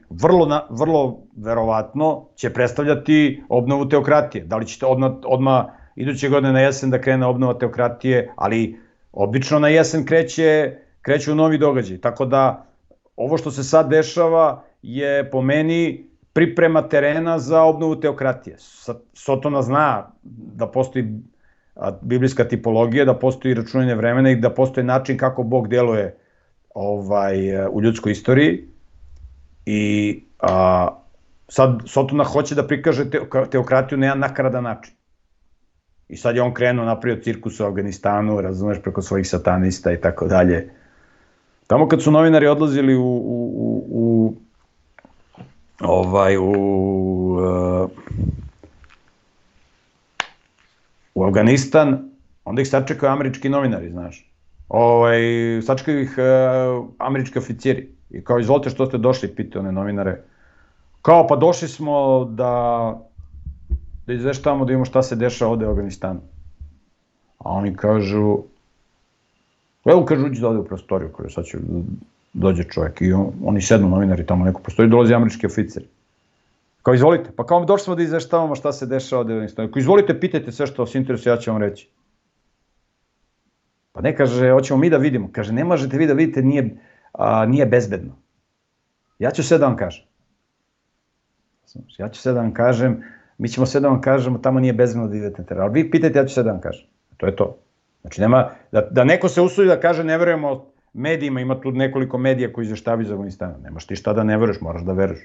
vrlo verovatno će predstavljati obnovu teokratije. Da li ćete odmah iduće godine na jesen da krene obnova teokratije, ali obično na jesen kreću novi događaj. Tako da, ovo što se sad dešava je po meni priprema terena za obnovu teokratije. Sotona zna da postoji biblijska tipologija, da postoji računanje vremena i da postoji način kako Bog deluje u ljudskoj istoriji. I Sad Sotona hoće da prikaže teokratiju na jedan nakaradan način. I sad je on krenuo, napravio cirkus u Afganistanu, razumeš, preko svojih satanista i tako dalje. Tamo kad su novinari odlazili u Afganistan, onda ih sačekaju američki novinari, znaš. Sačekaju ih američki oficiri. I kao, izvolite što ste došli, pite one novinare. Kao, pa došli smo da izveštavamo, da imamo šta se dešava ovde u Afganistanu. A oni kažu, evo, kažu, uđi da ovde u prostoriju, kaže, sad će dođe čovjek. I oni sednu novinari tamo u neku prostoriju, dolazi američki oficir. Kao, izvolite, pa kao, došli smo da izveštavamo šta se dešava ovde u Afganistanu. Kao, izvolite, pitajte sve što vas interesuje, ja ću vam reći. Pa ne, kaže, hoćemo mi da vidimo. Kaže, ne možete vi da vidite, nije bezbedno. Ja ću sve da vam kažem. Ja ću sve da vam kažem, mi ćemo sve da vam kažemo, tamo nije bezbedno da idete na teren. Ali vi pitajte, ja ću sve da vam kažem. To je to. Znači, nema, da neko se usudi da kaže, ne verujemo medijima, ima tu nekoliko medija koji izveštavaju iz Afganistana. Nemaš ti šta da ne veruješ, moraš da veruješ.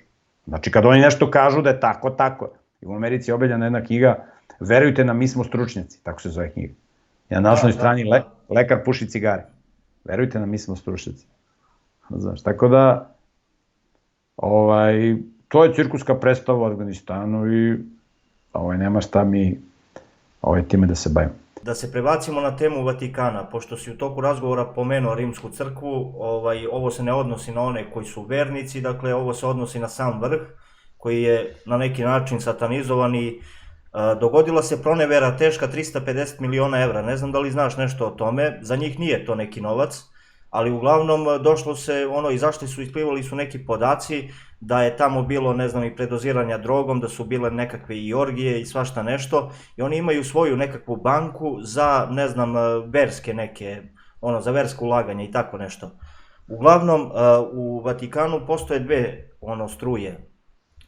Znači, kad oni nešto kažu da je tako, tako. I u Americi je objavljena jedna knjiga, verujte nam, mi smo stručnjaci, tako se zove knjiga. Ja na naslovnoj strani lekar puši cigare. Verujte nam, mi smo stručnjaci. Znaš, tako da, to je cirkuska predstava u Afganistanu i nema šta mi time da se bavimo. Da se prebacimo na temu Vatikana, pošto si u toku razgovora pomenuo Rimsku crkvu, ovo se ne odnosi na one koji su vernici, dakle ovo se odnosi na sam vrh, koji je na neki način satanizovan i dogodila se pronevera teška 350 miliona evra. Ne znam da li znaš nešto o tome, za njih nije to neki novac, ali uglavnom došlo se, izašli su, isplivali su neki podaci da je tamo bilo, ne znam, i predoziranja drogom, da su bile nekakve i orgije i svašta nešto i oni imaju svoju nekakvu banku za, ne znam, verske neke, za versko ulaganje i tako nešto. Uglavnom, u Vatikanu postoje dve, struje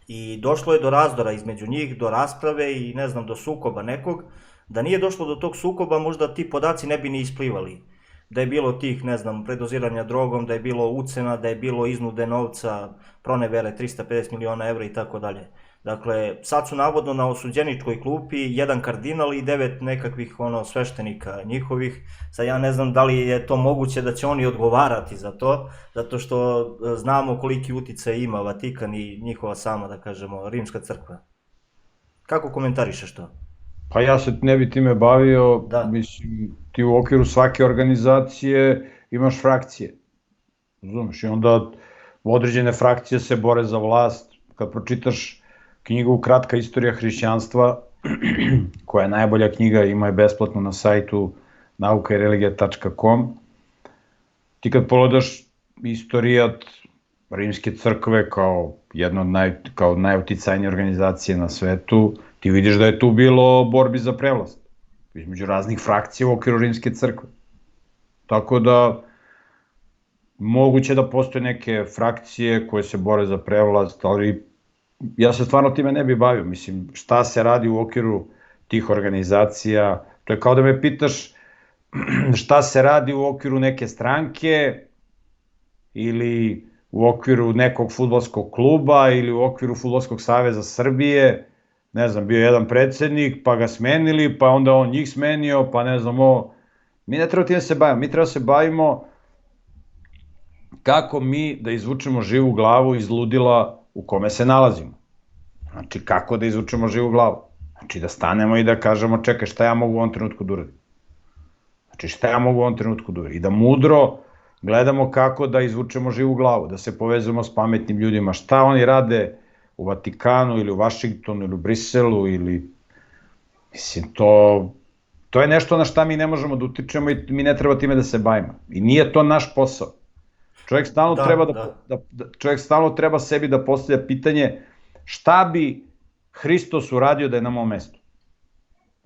i došlo je do razdora između njih, do rasprave i, ne znam, do sukoba nekog. Da nije došlo do tog sukoba, možda ti podaci ne bi ni isplivali. Da je bilo tih, ne znam, predoziranja drogom, da je bilo ucena, da je bilo iznude novca, pronevere 350 miliona evra i tako dalje. Dakle, sad su navodno na osuđeničkoj klupi jedan kardinal i 9 nekakvih sveštenika njihovih. Sad ja ne znam da li je to moguće da će oni odgovarati za to, zato što znamo koliki uticaj ima Vatikan i njihova sama, da kažemo, Rimska crkva. Kako komentarišeš to? Pa ja se ne bi time bavio, mislim, ti u okviru svake organizacije imaš frakcije, razumeš, i onda određene frakcije se bore za vlast. Kad pročitaš knjigu Kratka istorija hrišćanstva, koja je najbolja knjiga, ima je besplatno na sajtu naukaireligia.com, ti kad pogledaš istorijat Rimske crkve kao jedna od najuticajnije organizacije na svetu, ti vidiš da je tu bilo borbi za prevlast između raznih frakcija u okviru Rimske crkve. Tako da, moguće da postoje neke frakcije koje se bore za prevlast, ali ja se stvarno time ne bi bavio. Mislim, šta se radi u okviru tih organizacija, to je kao da me pitaš šta se radi u okviru neke stranke ili u okviru nekog fudbalskog kluba ili u okviru Fudbalskog saveza Srbije. Ne znam, bio je jedan predsednik, pa ga smenili, pa onda on njih smenio, pa ne znam ovo. Mi ne treba time se bavimo, mi treba se bavimo kako mi da izvučemo živu glavu iz ludila u kome se nalazimo. Znači, kako da izvučemo živu glavu? Znači, da stanemo i da kažemo, čekaj, šta ja mogu u ovom trenutku da uradim? Znači, šta ja mogu u ovom trenutku da uradim? I da mudro gledamo kako da izvučemo živu glavu, da se povezujemo s pametnim ljudima, šta oni rade u Vatikanu ili u Vašingtonu ili u Briselu ili, mislim, to je nešto na šta mi ne možemo da utičemo i mi ne treba time da se bavimo. I nije to naš posao. Čovjek stalno treba sebi da postavlja pitanje šta bi Hristos uradio da je na mom mestu.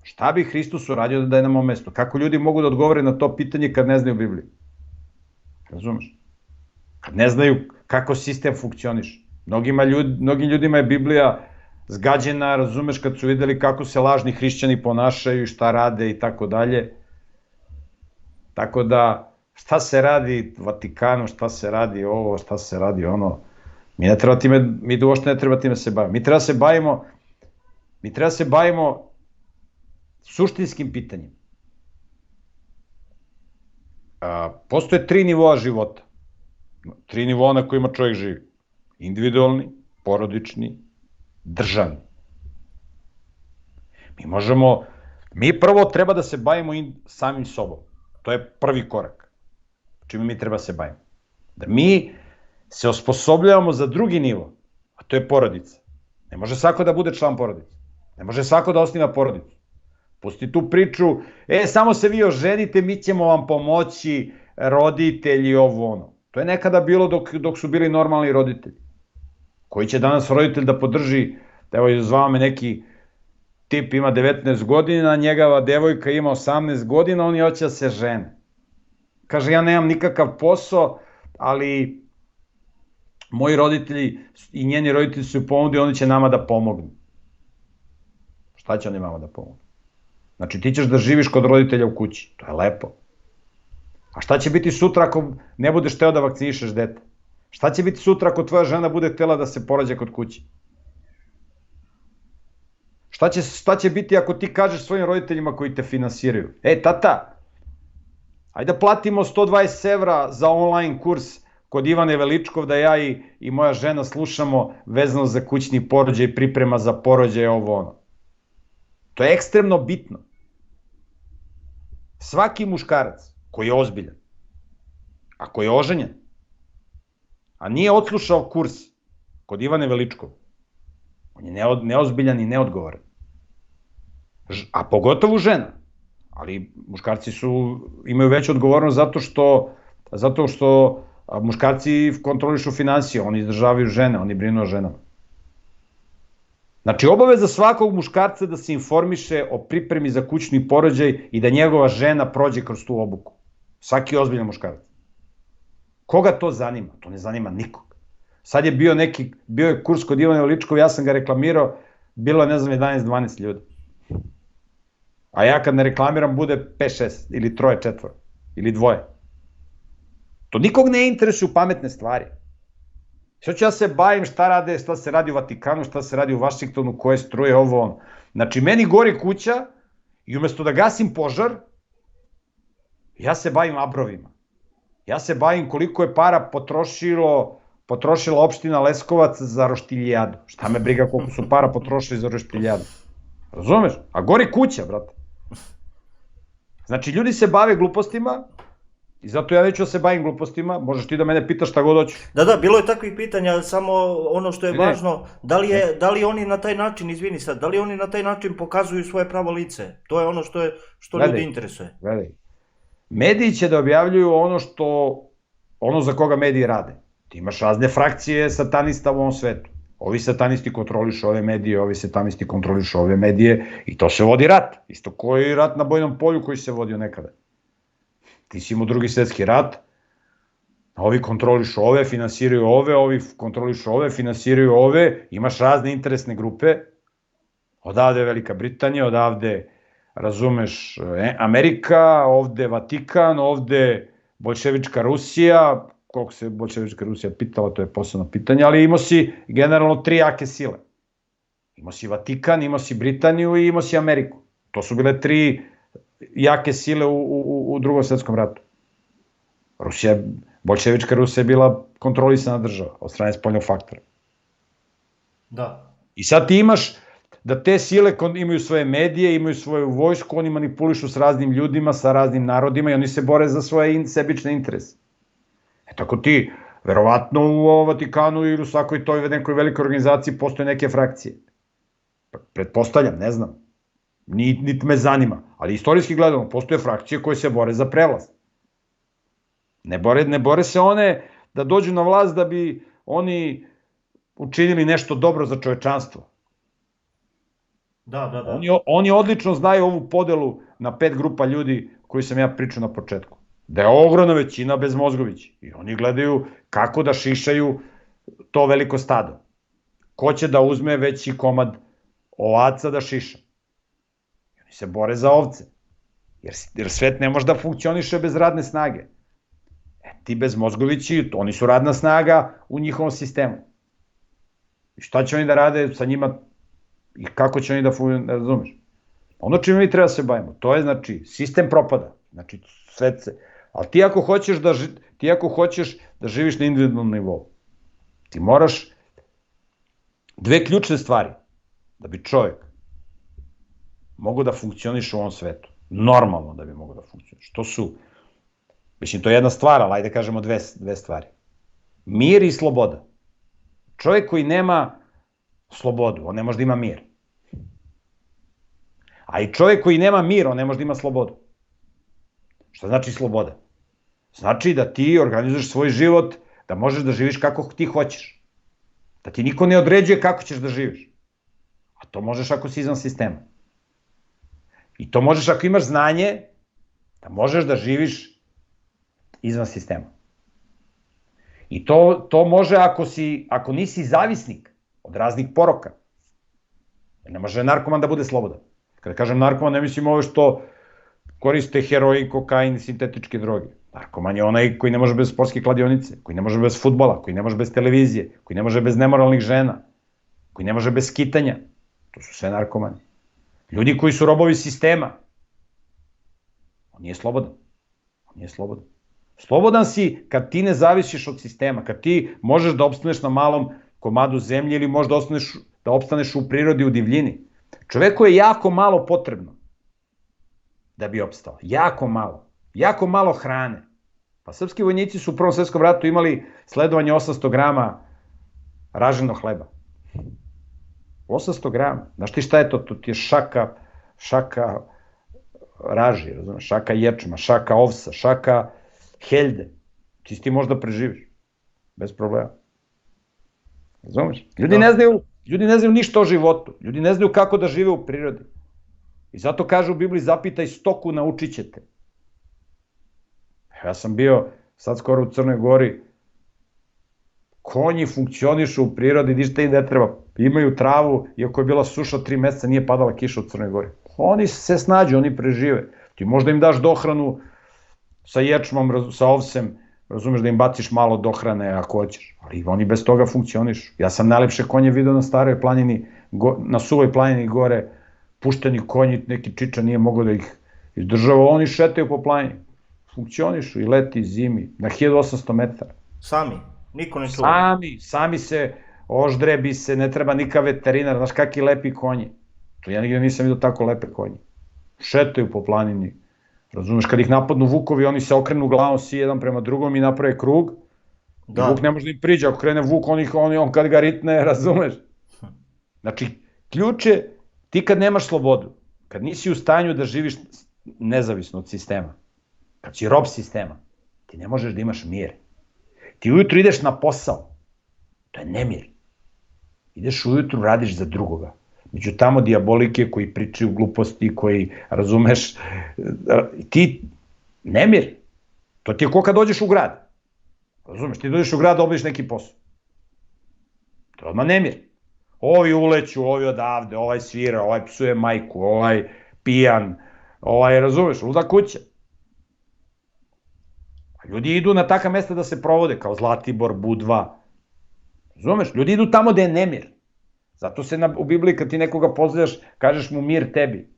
Šta bi Hristos uradio da je na mom mestu? Kako ljudi mogu da odgovore na to pitanje kad ne znaju Bibliju? Razumeš? Kad ne znaju kako sistem funkcioniše. Mnogim ljudima je Biblija zgađena, razumeš, kad su videli kako se lažni hrišćani ponašaju, šta rade i tako dalje. Tako da, šta se radi u Vatikanu, šta se radi ovo, šta se radi ono, Mi uopšte ne treba time se bavimo. Mi treba se bavimo suštinskim pitanjem. Postoje 3 nivoa života. 3 nivoa na kojima čovjek živi. Individualni, porodični, državni. Mi prvo treba da se bavimo samim sobom. To je prvi korak. Čime mi treba se bavimo. Da mi se osposobljavamo za drugi nivo, a to je porodica. Ne može svako da bude član porodice. Ne može svako da osniva porodicu. Pusti tu priču, samo se vi oženite, mi ćemo vam pomoći, roditelji, ovo ono. To je nekada bilo dok su bili normalni roditelji. Koji će danas roditelj da podrži, evo zvao me neki tip ima 19 godina, njegova devojka ima 18 godina, on je hoće da se žene. Kaže, ja nemam nikakav posao, ali moji roditelji i njeni roditelji su ponudili, oni će nama da pomognu. Šta će oni vama da pomognu? Znači, ti ćeš da živiš kod roditelja u kući. To je lepo. A šta će biti sutra ako ne budeš hteo da vakcinišeš dete? Šta će biti sutra ako tvoja žena bude htela da se porađa kod kući? Šta će biti ako ti kažeš svojim roditeljima koji te finansiraju? Tata, ajde da platimo 120 evra za online kurs kod Ivane Veličkov da ja i moja žena slušamo vezano za kućni porođaj, priprema za porođaj, ovo ono. To je ekstremno bitno. Svaki muškarac koji je ozbiljan, a koji je oženjen, a nije odslušao kurs kod Ivane Veličkov, on je neozbiljan i neodgovoran. A pogotovo žena. Ali muškarci imaju veću odgovornost zato što muškarci kontrolišu finansije, oni izdržavaju žene, oni brinu o ženama. Znači, obaveza svakog muškarca da se informiše o pripremi za kućni porođaj i da njegova žena prođe kroz tu obuku. Svaki ozbiljan muškarac. Koga to zanima? To ne zanima nikog. Sad je bio je kurs kod Ivana Veličkov, ja sam ga reklamirao, bilo je, ne znam, 11-12 ljudi. A ja kad ne reklamiram, bude 5-6, ili 3-4, ili 2. To nikog ne interesuju pametne stvari. Sve ću ja se bavim šta se radi u Vatikanu, šta se radi u Vašingtonu, koje struje, ovo ono. Znači, meni gori kuća i umesto da gasim požar, ja se bavim abrovima. Ja se bavim koliko je para potrošila opština Leskovac za roštiljijadu. Šta me briga koliko su para potrošili za roštiljijadu. Razumeš? A gori kuća, brate. Znači, ljudi se bave glupostima i zato ja neću da se bavim glupostima, možeš ti da mene pitaš šta god hoćeš. Da, bilo je takvih pitanja, samo ono što je važno, da li oni na taj način, izvini sad, da li oni na taj način pokazuju svoje pravo lice? To je ono što ljudi interesuje. Gledaj, mediji će da objavljuju ono za koga mediji rade. Ti imaš razne frakcije satanista u ovom svetu. Ovi satanisti kontrolišu ove medije, ovi satanisti kontrolišu ove medije i to se vodi rat. Isto koji rat na bojnom polju koji se vodio nekada. Ti si imao Drugi svetski rat, ovi kontrolišu ove, finansiraju ove, ovi kontrolišu ove, finansiraju ove, imaš razne interesne grupe, odavde je Velika Britanija, odavde, razumeš, Amerika, ovde Vatikan, ovde boljševička Rusija, koliko se boljševička Rusija pitala, to je posebno pitanje, ali imao si generalno 3 jake sile. Imao si Vatikan, imao si Britaniju i imao si Ameriku. To su bile 3 jake sile u Drugom svetskom ratu. Boljševička Rusija je bila kontrolisana država od strane spoljnog faktora. Da. I sad ti imaš da te sile imaju svoje medije, imaju svoju vojsku, oni manipulišu s raznim ljudima, sa raznim narodima i oni se bore za svoje sebične interese. Tako ti, verovatno u Vatikanu ili u svakoj toj nekoj velikoj organizaciji postoje neke frakcije. Pretpostavljam, ne znam. Niti me zanima. Ali istorijski gledano, postoje frakcije koje se bore za prevlast. Ne bore se one da dođu na vlast da bi oni učinili nešto dobro za čovečanstvo. Da. Oni odlično znaju ovu podelu na 5 grupa ljudi koju sam ja pričao na početku. Da je ogromna većina bezmozgovići. I oni gledaju kako da šišaju to veliko stado. Ko će da uzme veći komad ovaca da šiša. I oni se bore za ovce. Jer svet ne može da funkcioniše bez radne snage. Ti bezmozgovići, oni su radna snaga u njihovom sistemu. I šta će oni da rade sa njima i kako će oni da ne razumeš? Ono čime mi treba da se bavimo, to je, znači, sistem propada, znači, sve se, ali ti ako hoćeš da živiš na individualnom nivou, ti moraš dve ključne stvari da bi čovjek mogao da funkcioniš u ovom svetu, normalno da bi mogao da funkcioniš, to su, mislim, to je jedna stvar, ali ajde kažemo dve stvari. Mir i sloboda. Čovjek koji nema slobodu, on ne može da ima mir. A i čovjek koji nema mir, on ne može da ima slobodu. Šta znači sloboda? Znači da ti organizuješ svoj život, da možeš da živiš kako ti hoćeš. Da ti niko ne određuje kako ćeš da živiš. A to možeš ako si izvan sistema. I to možeš ako imaš znanje, da možeš da živiš izvan sistema. I to može ako nisi zavisnik od raznih poroka. Ne može narkoman da bude slobodan. Kada kažem narkoman, ne mislim ove što koriste heroin, kokain, sintetičke droge. Narkoman je onaj koji ne može bez sportske kladionice, koji ne može bez fudbala, koji ne može bez televizije, koji ne može bez nemoralnih žena, koji ne može bez skitanja. To su sve narkomani. Ljudi koji su robovi sistema. On nije slobodan. On nije slobodan. Slobodan si kad ti ne zavisiš od sistema, kad ti možeš da opstaneš na malom komadu zemlje ili možeš da opstaneš u prirodi, u divljini. Čoveku je jako malo potrebno da bi opstao. Jako malo. Jako malo hrane. Pa srpski vojnici su u Prvom svetskom ratu imali sledovanje 800 grama raženog hleba. 800 grama. Znaš ti šta je to? To ti je šaka raži, razumiješ? Šaka ječma, šaka ovsa, šaka heljde. Ti možda preživiš. Bez problema. Razumiješ? Ljudi ne znaju ništa o životu. Ljudi ne znaju kako da žive u prirodi. I zato kaže u Bibliji, zapitaj stoku, naučit ćete. Ja sam bio sad skoro u Crnoj Gori, konji funkcionišu u prirodi, ništa im ne treba. Imaju travu, iako je bila suša 3 meseca, nije padala kiša u Crnoj Gori. Oni se snađu, oni prežive. Ti možda im daš dohranu sa ječmom, sa ovsem, razumeš da im baciš malo dohrane ako hoćeš, ali oni bez toga funkcionišu. Ja sam najlepše konje vidio na staroj planini, na suvoj planini gore, pušteni konji, neki čiča nije mogao da ih izdržava, oni šetaju po planini. Funkcionišu i leti zimi, na 1800 metara. Sami, niko ne čuva. Sami se, oždrebi se, ne treba nikakav veterinar, znaš kakvi lepi konji. To ja nigde nisam vidio tako lepe konje. Šetaju po planini, razumeš, kad ih napadnu vukovi, oni se okrenu glavom svi jedan prema drugom i naprave krug. I vuk ne može da im priđe, ako krene vuk, on kad ga ritne, razumeš. Znači, ključ je, ti kad nemaš slobodu, kad nisi u stanju da živiš nezavisno od sistema, kad si rob sistema, ti ne možeš da imaš mir. Ti ujutru ideš na posao, to je nemir. Ideš ujutru, radiš za drugoga. Među tamo dijabolike koji pričaju gluposti, koji, razumeš, ti, nemir. To ti je ko kad dođeš u grad. Razumeš, ti dođeš u grad da obaviš neki posao. To je odmah nemir. Ovi uleću, ovi odavde, ovaj svira, ovaj psuje majku, ovaj pijan, ovaj, razumeš, luda kuća. Ljudi idu na taka mesta da se provode, kao Zlatibor, Budva. Razumeš, ljudi idu tamo gde je nemir. Zato se u Bibliji kad ti nekoga pozdravljaš, kažeš mu mir tebi.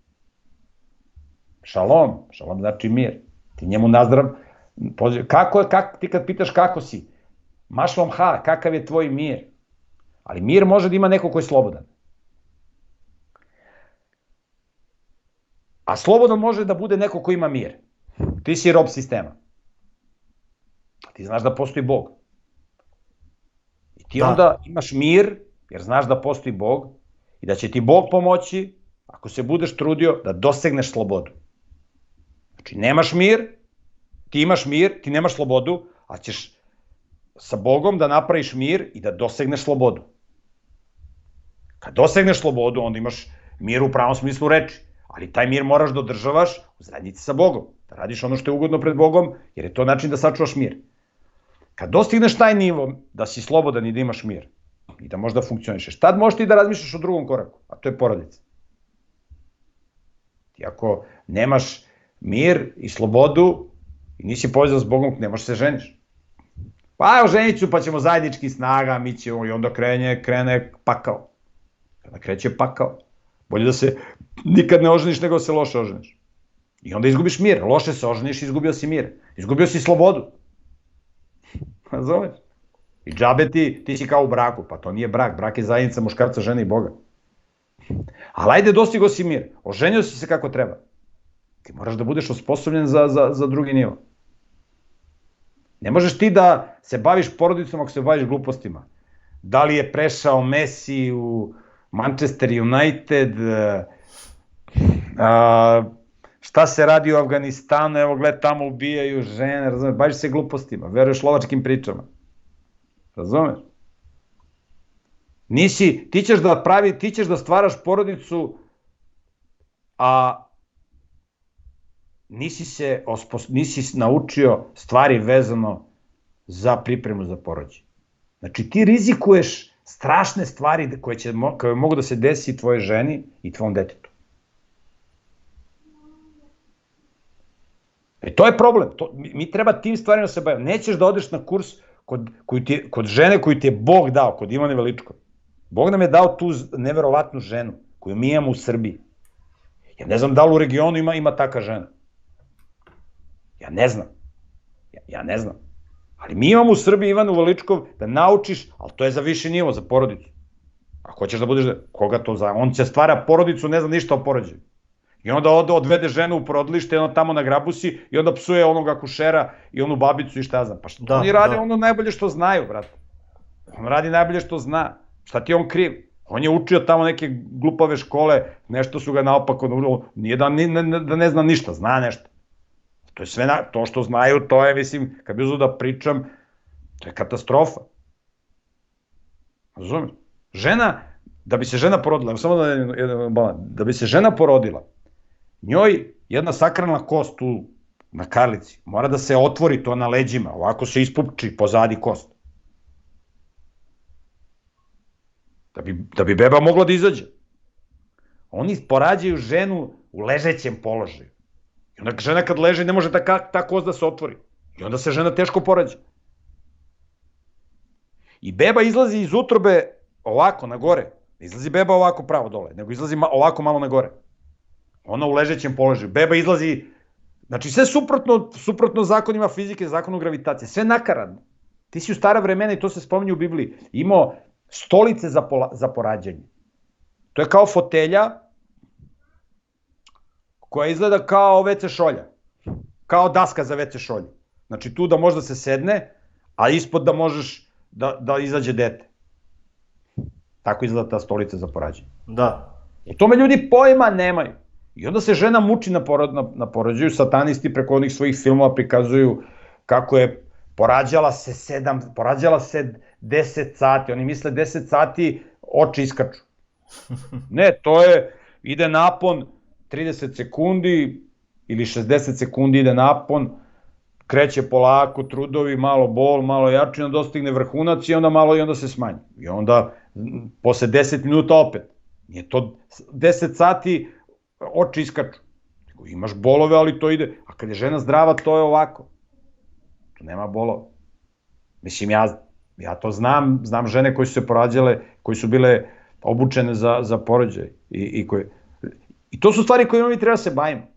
Šalom, šalom znači mir. Ti njemu nazdrav, ti kad pitaš kako si, mašlom ha, kakav je tvoj mir. Ali mir može da ima neko ko je slobodan. A slobodan može da bude neko ko ima mir. Ti si rob sistema. Ti znaš da postoji Bog. I ti onda imaš mir, jer znaš da postoji Bog i da će ti Bog pomoći, ako se budeš trudio, da dosegneš slobodu. Znači, nemaš mir, ti imaš mir, ti nemaš slobodu, a ćeš sa Bogom da napraviš mir i da dosegneš slobodu. Kad dosegneš slobodu, onda imaš mir u pravom smislu reči, ali taj mir moraš da održavaš u zajednici sa Bogom, da radiš ono što je ugodno pred Bogom, jer je to način da sačuvaš mir. Kad dostigneš taj nivo da si slobodan i da imaš mir i da možda funkcionišeš, tad možeš ti da razmišljaš o drugom koraku, a to je porodica. Ti ako nemaš mir i slobodu i nisi povezan s Bogom, ne možeš se ženiš. Pa oženit ću, pa ćemo zajednički snaga, mi ćemo, i onda krene pakao. Kada kreće pakao. Bolje da se nikad ne oženiš nego se loše oženiš. I onda izgubiš mir. Loše se oženiš, izgubio si mir. Izgubio si slobodu. Razumeš? I džabe ti si kao u braku. Pa to nije brak. Brak je zajednica muškarca, žene i Boga. Ali ajde, dostigo si mir. Oženio si se kako treba. Ti moraš da budeš osposobljen za drugi nivo. Ne možeš ti da se baviš porodicom ako se baviš glupostima. Da li je prešao Messi u Manchester United, šta se radi u Afganistanu, evo gled tamo ubijaju žene, razumeš, baviš se glupostima, veruješ lovačkim pričama. Razumeš? Ti ćeš da stvaraš porodicu, a nisi naučio stvari vezano za pripremu za porođaj. Znači ti rizikuješ strašne stvari koje mogu da se desi tvojoj ženi i tvom detetu. To je problem. Mi treba tim stvarima se bavimo. Nećeš da odeš na kurs kod žene koju ti je Bog dao, kod Ivane Veličko. Bog nam je dao tu neverovatnu ženu koju mi imamo u Srbiji. Ja ne znam da li u regionu ima taka žena. Ja ne znam. Ja ne znam. Ali mi imamo u Srbiji Ivanu Veličkov da naučiš, ali to je za viši nivo, za porodicu. Ako hoćeš da budeš, koga to za... On će stvara porodicu, ne zna ništa o porođaju. I onda odvede ženu u porodilište, ono tamo na grabusi i onda psuje onog akušera i onu babicu i šta ja znam. Pa šta oni rade ono najbolje što znaju, brate. On radi najbolje što zna. Šta ti je on kriv? On je učio tamo neke glupave škole, nešto su ga naopako, nije da ne zna ništa, zna nešto. To je sve, to što znaju, to je, mislim, kad bi uzeo da pričam, to je katastrofa. Razumiješ? Da bi se žena porodila, samo da bi se žena porodila, njoj jedna sakralna kost tu na karlici mora da se otvori to na leđima, ovako se ispupči pozadi kost. Da bi beba mogla da izađe. Oni porađaju ženu u ležećem položaju. I onda žena kad leže ne može ta kost da se otvori. I onda se žena teško porađa. I beba izlazi iz utrobe ovako na gore. Ne izlazi beba ovako pravo dole, nego izlazi ovako malo na gore. Ona u ležećem položaju. Beba izlazi, znači sve suprotno zakonima fizike, zakonu gravitacije. Sve nakaradno. Ti si u stara vremena, i to se spominje u Bibliji, imao stolice za porađanje. To je kao fotelja koja izgleda kao WC šolja. Kao daska za WC šolju. Znači tu da može da se sedne, a ispod da možeš da izađe dete. Tako izgleda ta stolica za porađanje. Da. O tome ljudi pojma nemaju. I onda se žena muči na porođaju, satanisti preko onih svojih filmova prikazuju kako je porađala se 10 sati, oni misle 10 sati oči iskaču. Ne, ide napon 30 sekundi ili 60 sekundi ide napon, kreće polako, trudovi, malo bol, malo jači, onda dostigne vrhunac i onda malo i onda se smanji. I onda posle 10 minuta opet. Nije to 10 sati oči iskaču. Imaš bolove, ali to ide. A kad je žena zdrava, to je ovako. Tu nema bolova. Mislim, ja to znam žene koje su se porađale, koje su bile obučene za porođaj. I to su stvari kojima mi treba se bavimo.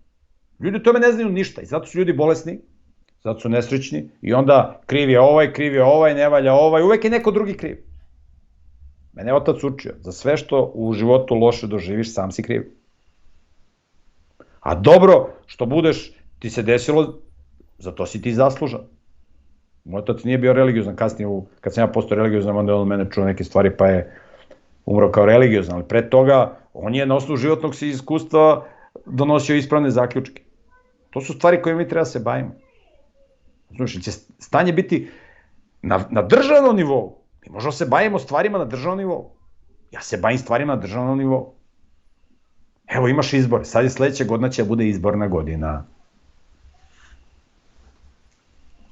Ljudi o tome ne znaju ništa i zato su ljudi bolesni, zato su nesrećni i onda kriv je ovaj, ne valja ovaj, uvek je neko drugi kriv. Mene je otac učio, za sve što u životu loše doživiš, sam si kriv. A dobro što budeš, ti se desilo, za to si ti zaslužan. Moj otac nije bio religiozan, kasnije, kad sam ja postao religiozan, onda je on mene čuo neke stvari pa je umro kao religiozan, ali pre toga on je na osnovu životnog iskustva donosio ispravne zaključke. To su stvari koje mi treba se bavimo. Znači, će stanje biti na državnom nivou. Mi možemo se bavimo stvarima na državnom nivou. Ja se bavim stvarima na državnom nivou. Evo, imaš izbor. Sad je sledeća godina će bude izborna godina.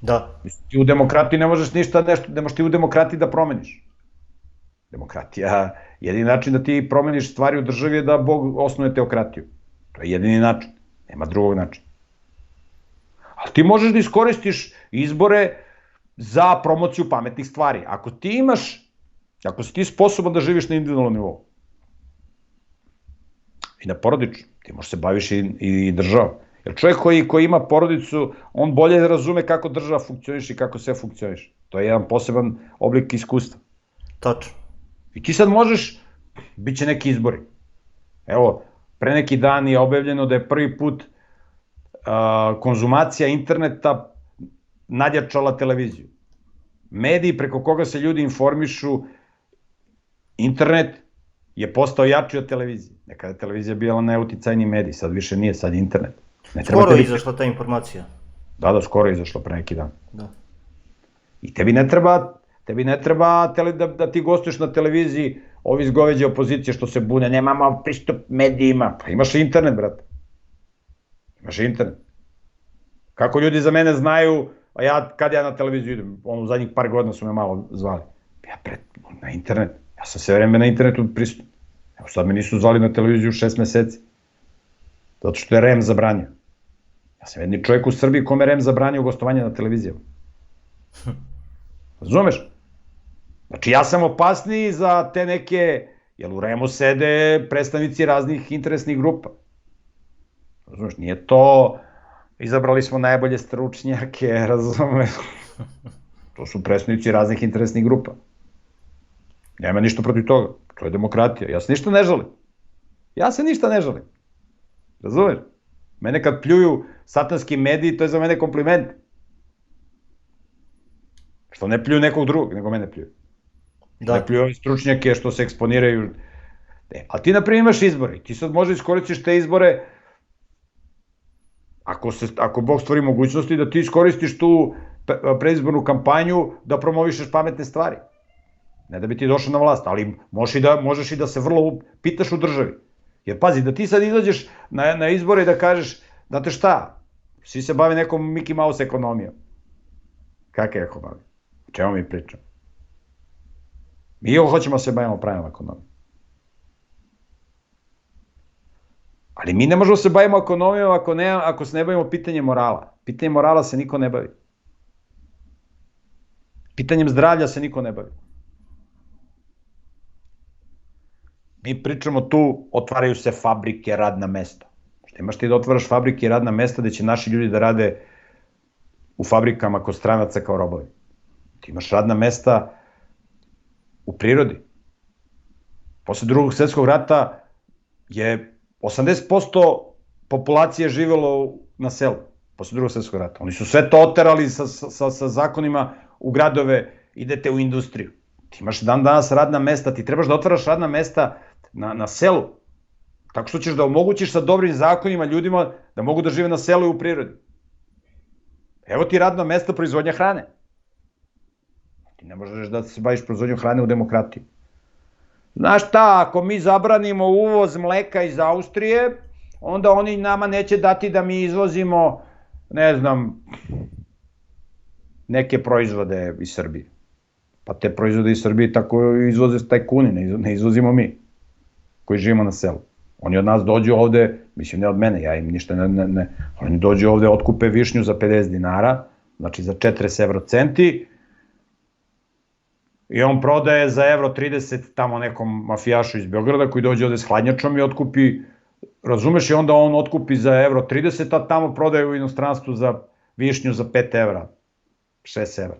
Da. Ti u demokratiji ne možeš ništa, ne možeš ti u demokratiji da promeniš. Demokratija, jedini način da ti promeniš stvari u državi je da Bog osnuje teokratiju. To je jedini način. Nema drugog načina. Ali ti možeš da iskoristiš izbore za promociju pametnih stvari. Ako si ti sposoban da živiš na individualnom nivou i na porodičnom, ti možeš se baviš i državom. Jer čovjek koji ima porodicu, on bolje razume kako država funkcioniš i kako sve funkcioniš. To je jedan poseban oblik iskustva. Tačno. I ti sad možeš, bit će neki izbori. Evo, pre neki dan je objavljeno da je prvi put konzumacija interneta nadjačala televiziju. Mediji preko koga se ljudi informišu, internet je postao jači od televizije. Nekada je televizija bila najuticajniji medij, sad više nije, sad je internet. Skoro je izašla ta informacija. Da, skoro je izašla pre neki dan. Da. I tebi ne treba da ti gostuješ na televiziji ovi iz goveđe opozicije što se bune, nemamo pristup medijima. Pa imaš internet, brate. Imaš internet. Kako ljudi za mene znaju, a kad ja na televiziju idem, u zadnjih par godina su me malo zvali. Na internet. Ja sam sve vreme na internetu prisutan. Evo sad me nisu zvali na televiziju 6 meseci. Zato što je REM zabranio. Ja sam jedni čovjek u Srbiji kome REM zabranio gostovanje na televizijama. Razumeš? Znači ja sam opasniji za te neke, jer u REM-u sede predstavnici raznih interesnih grupa. Razumeš, nije to, izabrali smo najbolje stručnjake, razumeš? To su predstavnici raznih interesnih grupa. Nema ništa protiv toga, to je demokratija. Ja se ništa ne žalim. Razumeš? Mene kad pljuju satanski mediji, to je za mene kompliment. Što ne pljuju nekog drugog, nego mene pljuju. Ne pljuju stručnjake što se eksponiraju. A ti, na primjer, imaš izbore. Ti sad možda iskoristiš te izbore, ako Bog stvori mogućnosti, da ti iskoristiš tu predizbornu kampanju da promovišeš pametne stvari. Ne da bi ti došao na vlast, ali možeš i da se vrlo pitaš u državi. Jer pazi, da ti sad izađeš na izbore i da kažeš, znate šta, svi se bave nekom Mickey Mouse ekonomijom. Kakva je ekonomija? O čemu mi pričamo? Mi hoćemo da se bavimo pravilnom ekonomijom. Ali mi ne možemo da se bavimo ekonomijom ako se ne bavimo pitanjem morala. Pitanjem morala se niko ne bavi. Pitanjem zdravlja se niko ne bavi. Mi pričamo tu, otvaraju se fabrike, radna mesta. Šta imaš ti da otvaraš fabrike i radna mesta gde će naši ljudi da rade u fabrikama kod stranaca kao robovi? Ti imaš radna mesta u prirodi. Posle Drugog svetskog rata je 80% populacije živelo na selu. Posle Drugog svetskog rata. Oni su sve to oterali sa zakonima u gradove, idete u industriju. Ti imaš dan danas radna mesta, ti trebaš da otvaraš radna mesta na selu. Tako što ćeš da omogućiš sa dobrim zakonima ljudima da mogu da žive na selu i u prirodi. Evo ti radna mesta proizvodnja hrane. Ti ne možeš da se baviš proizvodnjom hrane u demokratiji. Znaš šta, ako mi zabranimo uvoz mleka iz Austrije, onda oni nama neće dati da mi izvozimo, ne znam, neke proizvode iz Srbije. Pa te proizvode iz Srbije tako izvoze tajkuni, ne izvozimo mi, koji živimo na selu. Oni od nas dođu ovde, mislim ne od mene, ja im ništa ne, oni dođu ovde, otkupe višnju za 50 dinara, znači za 40 evrocenti, i on prodaje za evro 30 tamo nekom mafijašu iz Beograda koji dođe ovde s hladnjačom i otkupi, razumeš, i onda on otkupi za evro 30, a tamo prodaje u inostranstvu za višnju za 5 evra, 6 evra.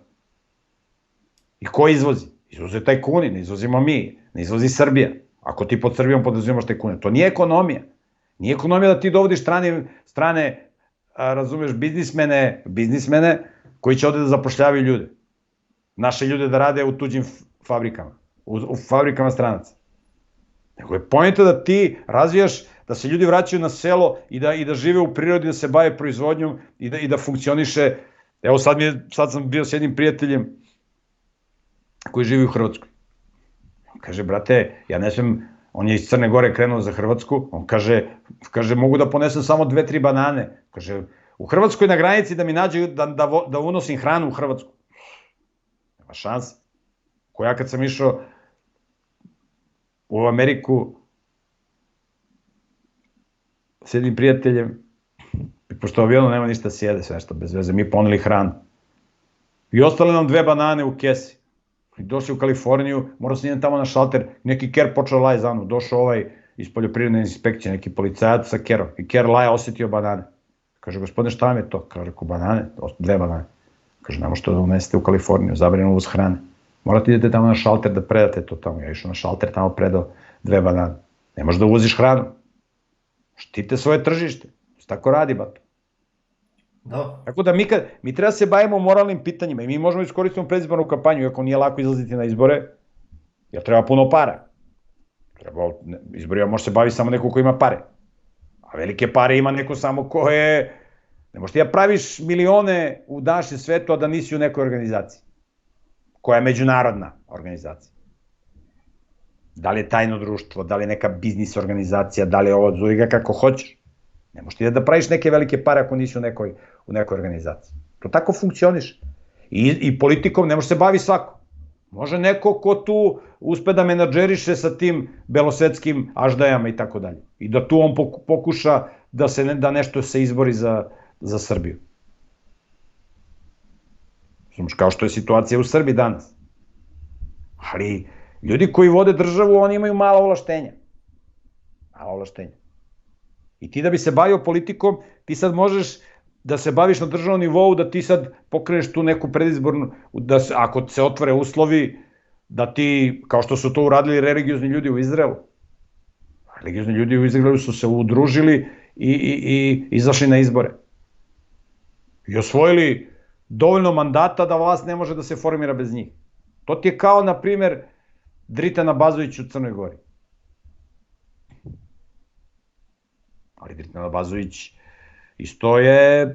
I ko izvozi? Izvoze tajkuni, ne izvozimo mi, ne izvozi Srbija. Ako ti pod Srbijom podrazumijevaš tajkune, to nije ekonomija. Nije ekonomija da ti dovodiš strane, razumeš, biznismene koji će ovde da zapošljavaju ljude. Naše ljude da rade u tuđim fabrikama, u fabrikama stranaca. Nego je pojenta da ti razvijaš, da se ljudi vraćaju na selo i da žive u prirodi, da se bave proizvodnjom i da funkcioniše. Evo sad sam bio s jednim prijateljem koji živi u Hrvatskoj. On kaže, brate, ja ne smem, on je iz Crne Gore krenuo za Hrvatsku, on kaže, mogu da ponesem samo 2-3 banane. Kaže, u Hrvatskoj na granici da mi nađe da unosim hranu u Hrvatsku. Nema šanse. Ko ja kad sam išao u Ameriku s jednim prijateljem, pošto avionu nema ništa da sjede, sve što bez veze, mi poneli hranu. I ostale nam 2 banane u kesi. I došli u Kaliforniju, morao sam idem tamo na šalter, neki ker počeo laje za mnom, došao ovaj iz poljoprivredne inspekcije, neki policajac sa kerom, i ker laja osetio banane. Kaže, gospodine, šta vam je to? Kaže, ko banane? 2 banane. Kaže, ne možete da unesete u Kaliforniju, zabranjeno uvoz hrane. Morate idete tamo na šalter da predate to tamo. Ja išao na šalter, tamo predao 2 banane. Ne možeš da uvoziš hranu. Štite svoje tržište. Tako radi, bato. Da. Tako da mi treba se bavimo moralnim pitanjima i mi možemo iskoristiti predizbornu kampanju, iako nije lako izlaziti na izbore, jer treba puno para. Izborima može se baviti samo neko ko ima pare. A velike pare ima neko samo ko je... Ne možeš ti da praviš milione u današnjem svetu, a da nisi u nekoj organizaciji. Koja je međunarodna organizacija. Da li je tajno društvo, da li je neka biznis organizacija, da li je ovo, zove ga kako hoćeš. Ne možeš ti da praviš neke velike pare ako nisi u nekoj organizaciji. To tako funkcioniš. I politikom ne može se bavi svako. Može neko ko tu uspe da menadžeriše sa tim belosvetskim aždajama i tako dalje. I da tu on pokuša da nešto se izbori za Srbiju. Kao što je situacija u Srbiji danas. Ali ljudi koji vode državu, oni imaju mala ovlaštenja. Mala ovlaštenja. I ti da bi se bavio politikom, ti sad možeš da se baviš na državnom nivou, da ti sad pokreneš tu neku predizbornu, da ako se otvore uslovi, da ti, kao što su to uradili religiozni ljudi u Izraelu. Religiozni ljudi u Izraelu su se udružili i izašli na izbore. I osvojili dovoljno mandata da vlast ne može da se formira bez njih. To ti je kao, na primer, Dritan Abazović u Crnoj Gori. Ali Dritan Abazović isto je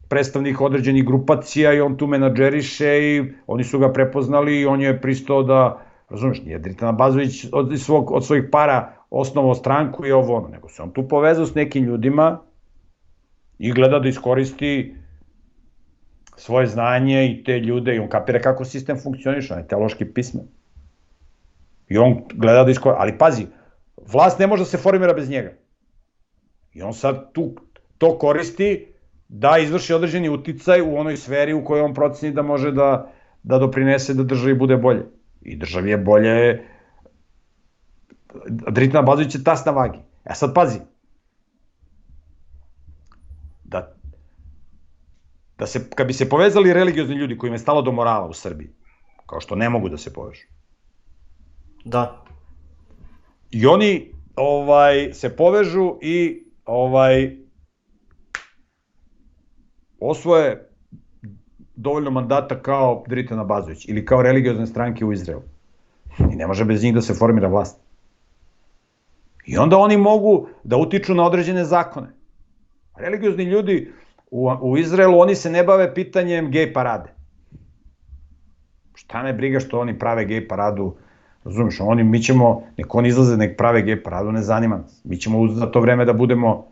predstavnik određenih grupacija i on tu menadžeriše i oni su ga prepoznali i on je pristao da, razumiješ, nije Dritan Abazović od svojih para osnovao stranku i ovo ono, nego se on tu povezao s nekim ljudima i gleda da iskoristi svoje znanje i te ljude i on kapira kako sistem funkcioniše, on je teološki pismen. I on gleda da iskoristi, ali pazi, vlast ne može da se formira bez njega. I on sad to koristi da izvrši određeni uticaj u onoj sferi u kojoj on proceni da može da doprinese da državi bude bolje. I državi je bolje, Dritan Abazović je tas na vagi. E sad pazi, kad bi se povezali religiozni ljudi kojima je stalo do morala u Srbiji, kao što ne mogu da se povežu. Da. I oni se povežu i osvoje dovoljno mandata kao Dritan Abazović ili kao religiozne stranke u Izraelu. I ne može bez njih da se formira vlast. I onda oni mogu da utiču na određene zakone. Religiozni ljudi u Izraelu, oni se ne bave pitanjem gej parade. Šta me briga što oni prave gej paradu, razumiješ, mi ćemo, nek oni izlaze, nek prave gej paradu, ne zanima nas. Mi ćemo za to vreme da budemo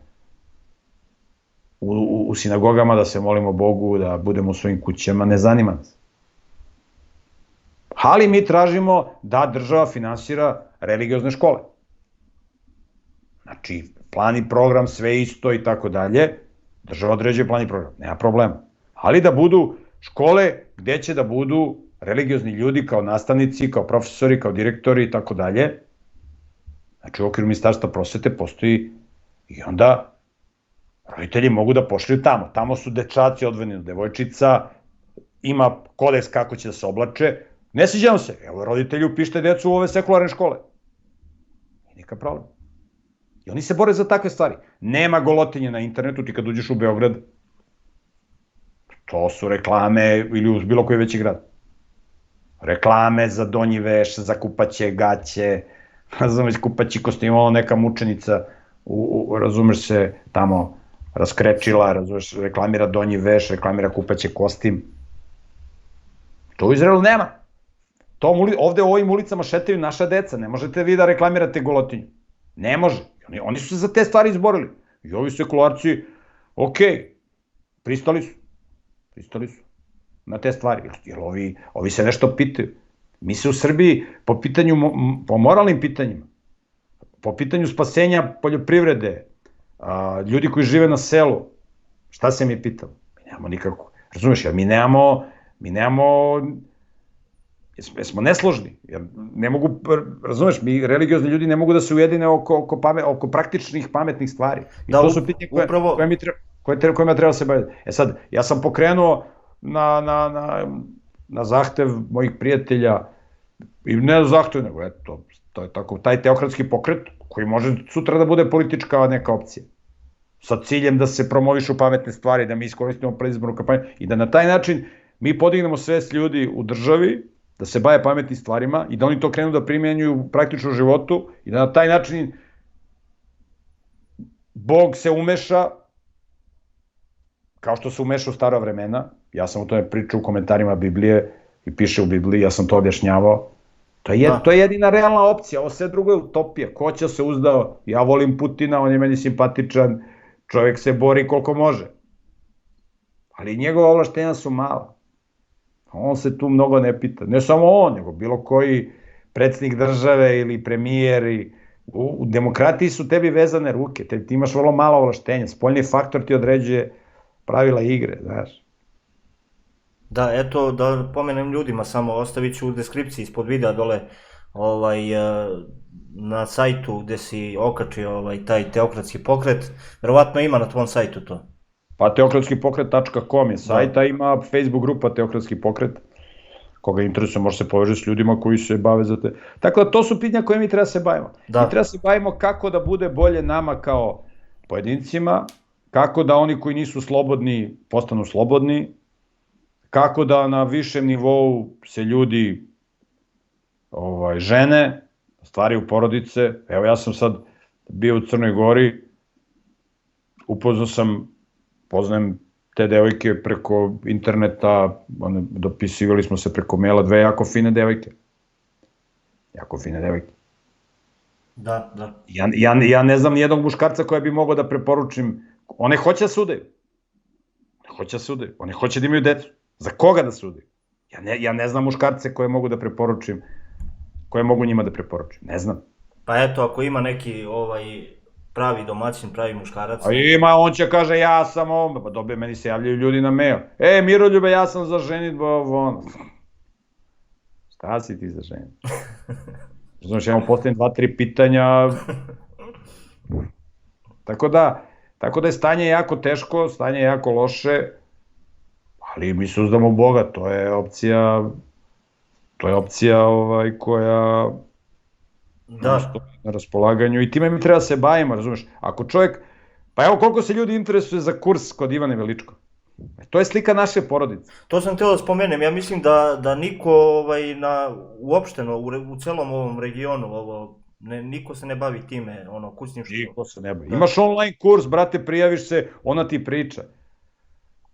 u sinagogama, da se molimo Bogu, da budemo u svojim kućama, ne zanima nas. Ali mi tražimo da država finansira religiozne škole. Znači, plan i program, sve isto i tako dalje, država određuje plan i program, nema problema. Ali da budu škole gde će da budu religiozni ljudi kao nastavnici, kao profesori, kao direktori i tako dalje. Znači, u okviru Ministarstva prosvete postoji i onda roditelji mogu da pošlju tamo. Tamo su dečaci odvojeni od devojčica, ima kodeks kako će da se oblače. Ne sviđa vam se, evo roditelji upište decu u ove sekularne škole. I nikakav problem. I oni se bore za takve stvari. Nema golotinje na internetu, ti kad uđeš u Beograd, to su reklame ili uz bilo koji veći grad. Reklame za donji veš, za kupaće gaće, razumeš, kupaći kostim, ono neka mučenica, razumeš se, tamo raskrečila, razumeš, reklamira donji veš, reklamira kupaće kostim. To u Izraelu nema. Ovde u ovim ulicama šetaju naša deca, ne možete vi da reklamirate golotinju. Ne može. Oni su se za te stvari izborili. I ovi sekularci, okej, pristali su na te stvari, jer ovi se nešto pitaju. Mi se u Srbiji po moralnim pitanjima, po pitanju spasenja poljoprivrede, ljudi koji žive na selu, šta se mi pitamo? Mi nemamo nikako, razumeš, jer mi nemamo Mi nemamo, smo nesložni. Jer ne mogu, razumeš, mi religiozni ljudi ne mogu da se ujedine oko praktičnih pametnih stvari. I Da, to su pitanje upravo... kojima treba se baviti. E sad, ja sam pokrenuo na zahtev mojih prijatelja, i ne zahtev, nego eto, to je tako, taj teokratski pokret koji može sutra da bude politička neka opcija. Sa ciljem da se promovišu pametne stvari, da mi iskoristimo predizbornu kampanju i da na taj način mi podignemo svest ljudi u državi, da se bave pametnim stvarima i da oni to krenu da primjenjuju u praktičnom životu i da na taj način Bog se umeša, kao što se umeša u stara vremena. Ja sam o tome pričao u komentarima Biblije i piše u Bibliji, ja sam to objašnjavao. To je jedina realna opcija, ovo sve drugo je utopija. Ko će se uzdao? Ja volim Putina, on je meni simpatičan, čovjek se bori koliko može. Ali njegova ovlaštenja su mala. On se tu mnogo ne pita. Ne samo on, nego bilo koji predsjednik države ili premijer. U demokratiji su tebi vezane ruke, ti imaš vrlo malo ovlaštenja. Spoljni faktor ti određuje pravila igre, znaš. Da, eto, da pomenem ljudima, samo ostavit ću u deskripciji ispod videa dole na sajtu gde si okačio taj teokratski pokret, verovatno ima na tvom sajtu to. Pa teokratskipokret.com je sajt, a ima Facebook grupa Teokratski pokret, koga interesuje, može se povežiti s ljudima koji se bave za te. Tako da to su pitanja koje mi treba se bavimo. Mi treba se bavimo kako da bude bolje nama kao pojedincima, kako da oni koji nisu slobodni postanu slobodni, kako da na višem nivou se ljudi žene, stvaraju porodice. Evo ja sam sad bio u Crnoj Gori, poznajem te devojke preko interneta, dopisivali smo se preko maila, dve jako fine devojke. Jako fine devojke. Da, da. Ja ne znam nijednog muškarca koja bi mogao da preporučim, one hoće da sudaju. One hoće da imaju decu. Za koga da sudaju? Ja ne znam muškarce koje mogu da preporučim, koje mogu njima da preporučim, ne znam. Pa eto, ako ima neki pravi domaćin, pravi muškarac... A ima, on će kaže ja sam on, pa dobije, meni se javljaju ljudi na mail. Miroljube, ja sam za ženitbu, ono. Šta si ti za ženitbu? Znači, ja mu postavim 2-3 pitanja. Tako da je stanje jako teško, stanje je jako loše, ali mi se uzdamo u Boga, to je opcija koja na raspolaganju i time mi treba se bavimo, razumeš? Ako čovjek, pa evo koliko se ljudi interesuje za kurs kod Ivane Veličko. To je slika naše porodice. To sam htio da spomenem, ja mislim da niko uopšteno u celom ovom regionu, niko se ne bavi time, kućnim što... Niko se ne bavi. Imaš online kurs, brate, prijaviš se, ona ti priča.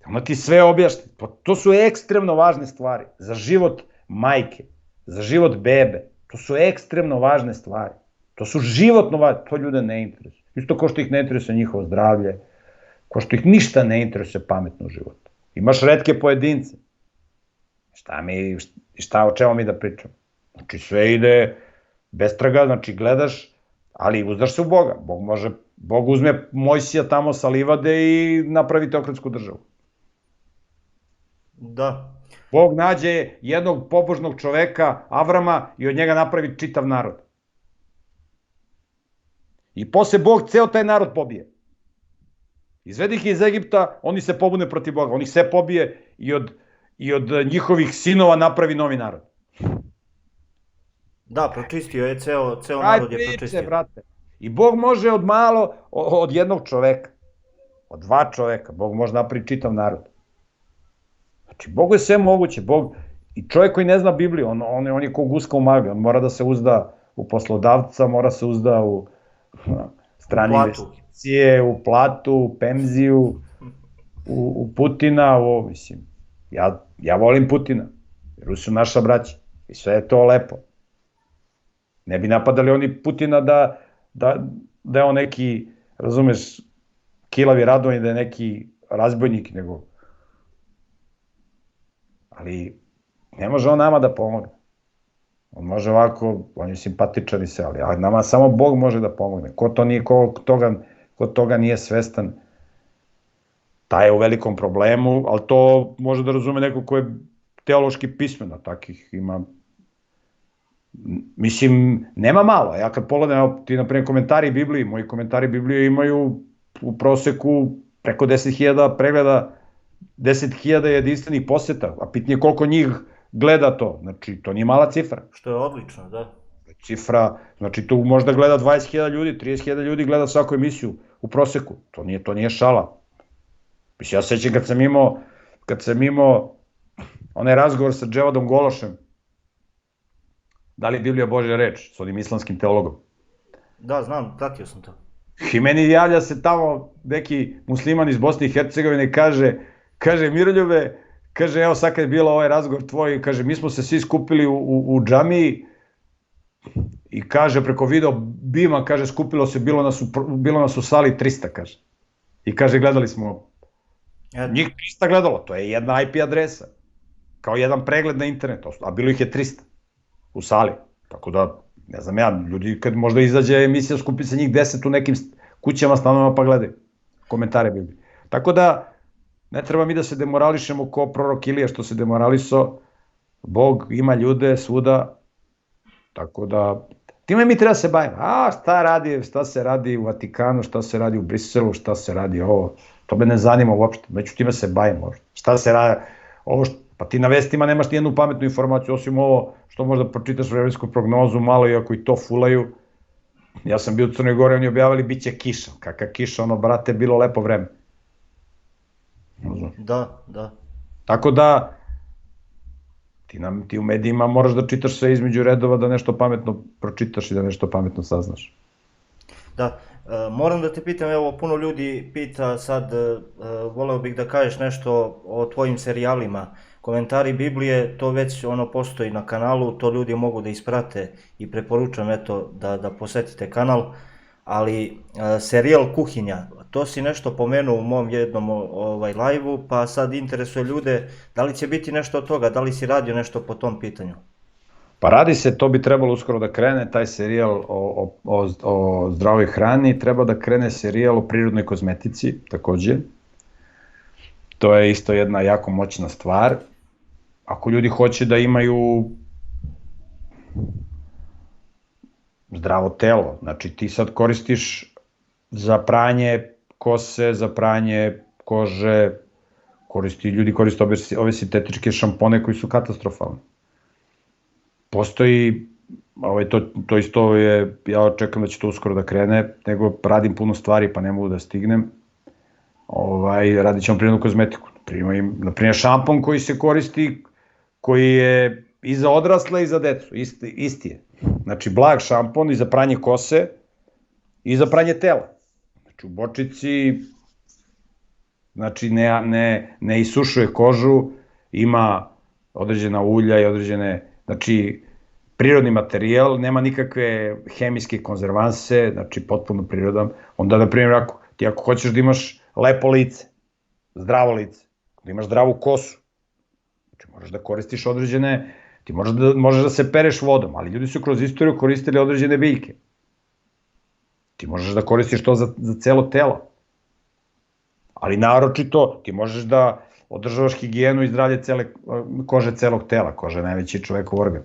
Ona ti sve objašnja. To su ekstremno važne stvari. Za život majke, za život bebe. To su ekstremno važne stvari. To su životno važne. To ljude ne interesuje. Isto kao što ih ne interesuje njihovo zdravlje, kao što ih ništa ne interesuje pametno u životu. Imaš retke pojedince. O čemu mi da pričamo? Znači sve ide bez traga, znači gledaš, ali uzdaš se u Boga. Bog uzme Mojsija tamo sa livade i napravi teokratsku državu. Da. Bog nađe jednog pobožnog čoveka, Avrama, i od njega napravi čitav narod. I posle Bog ceo taj narod pobije. Izvedi ih iz Egipta, oni se pobune protiv Boga, oni sve pobije i od njihovih sinova napravi novi narod. Da, pročistio je, ceo narod je pročistio. Brate. I Bog može od jednog čoveka, od 2 čoveka, Bog može napraviti čitav narod. Znači, Bogu je sve moguće, i čovjek koji ne zna Bibliju, on je kao guska u magli, on mora da se uzda u poslodavca, mora se uzda u strane investicije, u platu, u penziju, u Putina, mislim. Ja volim Putina, jer su naša braća i sve je to lepo. Ne bi napadali oni Putina da je on neki, razumeš, kilavi Radonji, da je neki razbojnik, nego... Ali ne može on nama da pomogne. On može ovako, on je simpatičan i sve, ali nama samo Bog može da pomogne. Ko toga nije svestan, taj je u velikom problemu, ali to može da razume neko teološki pismena, takih ima, mislim, nema malo. Ja kad pogledam, evo, ti na primjer komentari Biblije, moji komentari Biblije imaju u proseku preko 10.000 pregleda, 10.000 jedinstvenih posjeta, a pitanje je koliko njih gleda to, znači to nije mala cifra. Što je odlično, da. Cifra, znači tu možda gleda 20.000 ljudi, 30.000 ljudi gleda svaku emisiju u proseku, to nije šala. Mislim, ja sećam kad sam imao onaj razgovor sa Dževadom Gološem, da li je Biblija Božja reč, s onim islamskim teologom. Da, znam, pratio sam to. I meni javlja se tamo neki musliman iz Bosne i Hercegovine i kaže Miroljube, kaže evo sad kad je bilo ovaj razgovor tvoj, kaže mi smo se svi skupili u džamiji i kaže preko video bima, kaže skupilo se, bilo nas u sali 300, kaže. I kaže gledali smo, njih 300 gledalo, to je jedna IP adresa, kao jedan pregled na internetu, a bilo ih je 300 u sali, tako da, ne znam ja, ljudi kad možda izađe emisija, skupi se njih 10 u nekim kućama, stanovima pa gledaju komentare Biblije. Tako da, ne treba mi da se demorališemo ko prorok Ilija što se demoralisao, Bog ima ljude svuda, tako da, time mi treba se baviti, šta se radi u Vatikanu, šta se radi u Briselu, šta se radi ovo, to me ne zanima uopšte, neću time se bavim uopšte, šta se radi, pa ti na vestima nemaš nijednu pametnu informaciju, osim ovo što možda pročitaš vremensku prognozu malo, iako i to fulaju. Ja sam bio u Crnoj Gori, oni objavili bit će kiša, kakva kiša, ono brate, bilo lepo vreme. Da. Tako da, ti u medijima moraš da čitaš sve između redova, da nešto pametno pročitaš i da nešto pametno saznaš. Da, moram da te pitam, evo, puno ljudi pita sad, voleo bih da kažeš nešto o tvojim serijalima. Komentari Biblije, to već postoji na kanalu, to ljudi mogu da isprate i preporučam da posetite kanal, ali serijal Kuhinja, to si nešto pomenuo u mom jednom live-u, pa sad interesuje ljude da li će biti nešto od toga, da li si radio nešto po tom pitanju? Pa radi se, to bi trebalo uskoro da krene, taj serijal o zdravoj hrani, treba da krene serijal o prirodnoj kozmetici, takođe. To je isto jedna jako moćna stvar. Ako ljudi hoće da imaju zdravo telo, znači ti sad koristiš za pranje kose, za pranje kože, ljudi koriste ove sintetičke šampone koji su katastrofalni. Postoji, to isto je, ja očekam da će to uskoro da krene, nego radim puno stvari pa ne mogu da stignem, radit ćemo prirodnu kozmetiku. Naprimjer, šampon koji se koristi, koji je i za odrasle i za decu, isti je. Znači, blag šampon i za pranje kose i za pranje tela. Znači, u bočici, znači, ne isušuje kožu, ima određena ulja i određene, znači, prirodni materijal, nema nikakve hemijske konzervanse, znači, potpuno prirodan. Onda, na primjer, ako hoćeš da imaš lepo lice, zdravo lice, da imaš zdravu kosu, znači, moraš da koristiš određene, ti možeš da se pereš vodom, ali ljudi su kroz istoriju koristili određene biljke. Ti možeš da koristiš to za celo telo. Ali naročito ti možeš da održavaš higijenu i zdravlje kože celog tela, koža je najveći čovekov organ.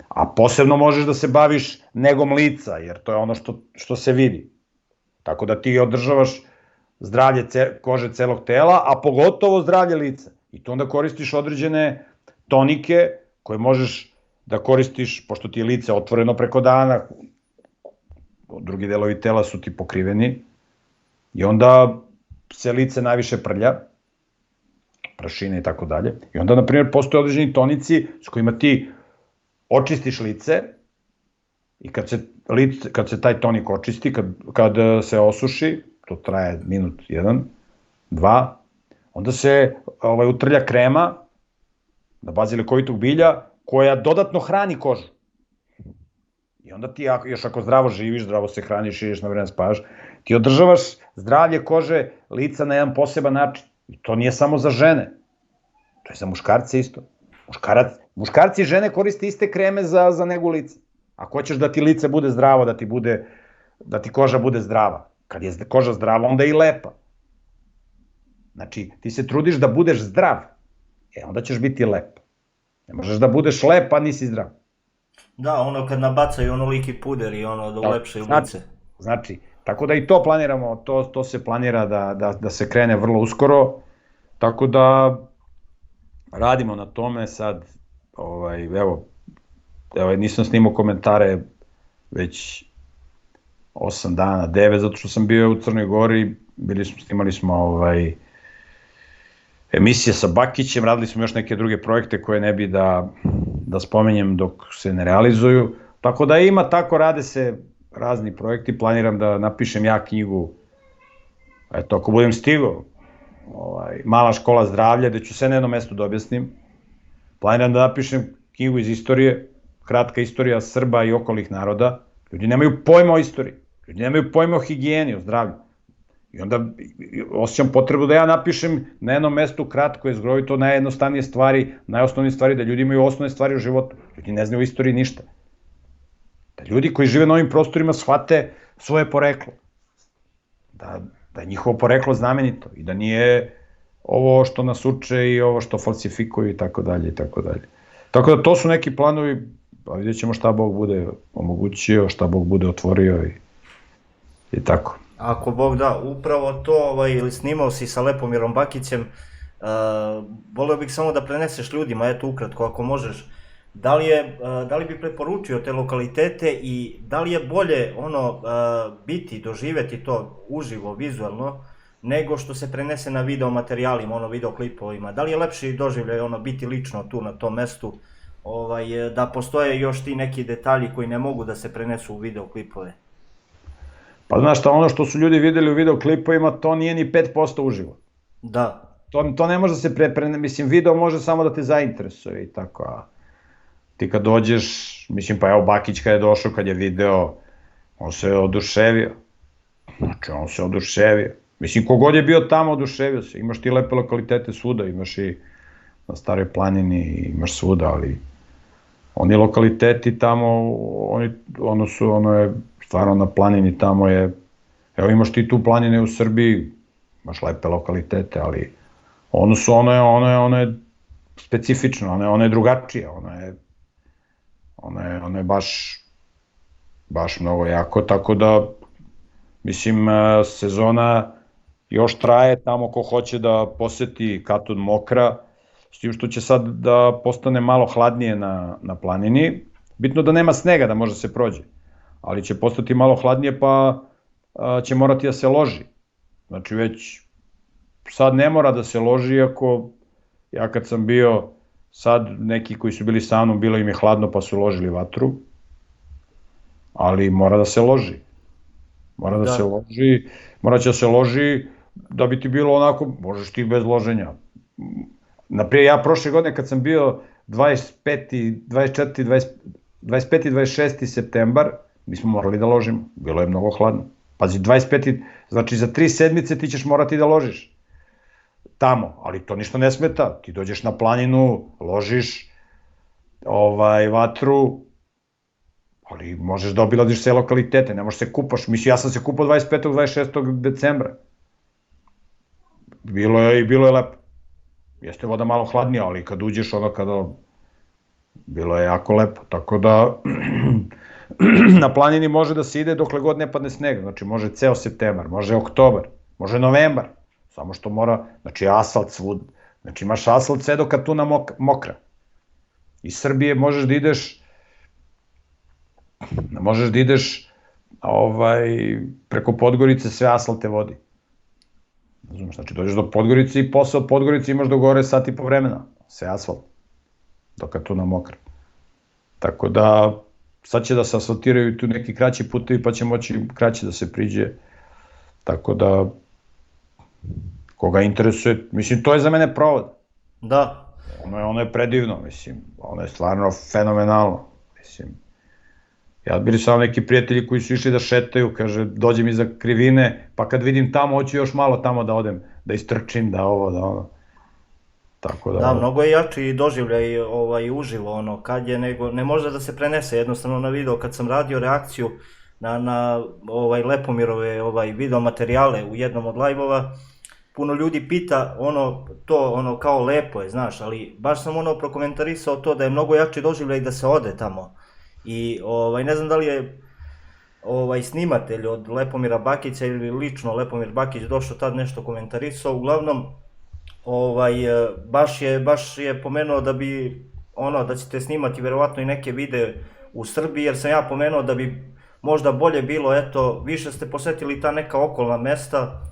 A posebno možeš da se baviš negom lica, jer to je ono što se vidi. Tako da ti održavaš zdravlje kože celog tela, a pogotovo zdravlje lica. I tu onda koristiš određene tonike koje možeš da koristiš, pošto ti je lice otvoreno preko dana, drugi delovi tela su ti pokriveni, i onda se lice najviše prlja, prašine i tako dalje. I onda, na primjer, postoje određeni tonici s kojima ti očistiš lice i kad se taj tonik očisti, kad se osuši, to traje minut, 1, 2, onda se utrlja krema na bazi lekovitog bilja koja dodatno hrani kožu. I onda ti, još ako zdravo živiš, zdravo se hraniš, ideš na vreme spavaš, ti održavaš zdravlje kože lica na jedan poseban način. I to nije samo za žene, to je za muškarce isto. Muškarci i žene koriste iste kreme za negu lica. Ako hoćeš da ti lice bude zdravo, da ti koža bude zdrava. Kad je koža zdrava, onda je i lepa. Znači, ti se trudiš da budeš zdrav. onda ćeš biti lep. Ne možeš da budeš lep, a nisi zdrav. Da, ono kad nabacaju onoliki puder i ono da ulepšaju lice. Znači, tako da i to planiramo, to se planira da se krene vrlo uskoro, tako da radimo na tome sad, evo, nisam snimao komentare već 8 dana, 9, zato što sam bio u Crnoj Gori, snimali smo emisije sa Bakićem, radili smo još neke druge projekte koje ne bi da spomenjem dok se ne realizuju, tako da ima tako, rade se razni projekti, planiram da napišem ja knjigu, eto, ako budem stigao, Mala škola zdravlja, gde ću sve na jednom mestu da objasnim, planiram da napišem knjigu iz istorije, kratka istorija Srba i okolnih naroda, ljudi nemaju pojma o istoriji, ljudi nemaju pojma o higijeni, o zdravlju. I onda osjećam potrebu da ja napišem na jednom mestu kratko, izgrovito, najjednostavnije stvari, najosnovnije stvari, da ljudi imaju osnovne stvari u životu. Ljudi ne znaju o istoriji ništa. Da ljudi koji žive na ovim prostorima shvate svoje poreklo. Da je njihovo poreklo znamenito i da nije ovo što nas uče i ovo što falsifikuju i tako dalje i tako dalje. Tako da to su neki planovi, pa vidjet ćemo šta Bog bude omogućio, šta Bog bude otvorio i tako. Ako Bog da, upravo to, ili snimao si sa Lepomirom Bakićem, voleo bih samo da preneseš ljudima, eto ukratko, ako možeš, da li bi preporučio te lokalitete i da li je bolje biti, doživeti to uživo, vizualno, nego što se prenese na video materijalima, videoklipovima? Da li je lepši doživljaj biti lično tu na tom mestu, da postoje još ti neki detalji koji ne mogu da se prenesu u videoklipove? Pa znaš šta, ono što su ljudi videli u videoklipovima, to nije ni 5% uživo. Da. To ne može da se mislim, video može samo da te zainteresuje i tako, a ti kad dođeš, mislim, pa evo Bakić kad je došao, kad je video, on se oduševio. Znači, on se oduševio. Mislim, kogod je bio tamo, oduševio se. Imaš ti lepe lokalitete svuda, imaš i na Staroj planini, imaš svuda, ali oni lokaliteti tamo, ono je stvarno na planini, tamo je, evo imaš ti tu planine u Srbiji, imaš lepe lokalitete, ali ono je specifično, ono je drugačije, ono je baš mnogo jako, tako da, mislim, sezona još traje, tamo ko hoće da poseti Katun Mokra, s tim što će sad da postane malo hladnije na planini, bitno da nema snega da može se prođe, ali će postati malo hladnije pa će morati da se loži. Znači već sad ne mora da se loži, iako ja kad sam bio sad, neki koji su bili sa mnom, bilo im je hladno pa su ložili vatru, ali mora da se loži. Mora će da se loži da bi ti bilo onako, možeš ti bez loženja. Naprijed, ja prošle godine kad sam bio 25. 26. septembar, mi smo morali da ložimo, bilo je mnogo hladno. Pazi, 25. znači za 3 sedmice ti ćeš morati da ložiš tamo, ali to ništa ne smeta, ti dođeš na planinu, ložiš vatru, ali možeš da obilaziš sve lokalitete, ne možeš se kupaš, mislim, ja sam se kupao 25. 26. decembra, bilo je lepo, jeste voda malo hladnija, ali kad uđeš bilo je jako lepo, tako da na planini može da se ide dokle god ne padne sneg, znači može ceo septembar, može oktobar, može novembar, samo što mora, znači asfalt svud, znači imaš asfalt sve do Katuna Mokra. Iz Srbije možeš da ideš preko Podgorice, sve asfalt te vodi. Znači dođeš do Podgorice i posle od Podgorice imaš do gore sat i po vremena, sve asfalt, do Katuna Mokra. Tako da sad će da se asfaltiraju tu neki kraći putevi pa će moći kraće da se priđe, tako da koga interesuje, mislim, to je za mene provod. Da. Ono je predivno, mislim, ono je stvarno fenomenalno, mislim. Ja bili samo neki prijatelji koji su išli da šetaju, kaže, dođem iza krivine, pa kad vidim tamo, hoću još malo tamo da odem, da istrčim, da ovo, da ono. Tako da... Da, mnogo je jači doživljaj uživo, kad je nego, ne može da se prenese jednostavno na video. Kad sam radio reakciju na Lepomirove video materijale u jednom od live-ova, puno ljudi pita to kao lepo je, znaš, ali baš sam prokomentarisao to da je mnogo jači doživljaj da se ode tamo. I ne znam da li je snimatelj od Lepomira Bakića ili lično Lepomir Bakić došao tad nešto komentarisao, uglavnom baš je pomenuo da ćete snimati verovatno i neke videe u Srbiji, jer sam ja pomenuo da bi možda bolje bilo, eto, više ste posetili ta neka okolna mesta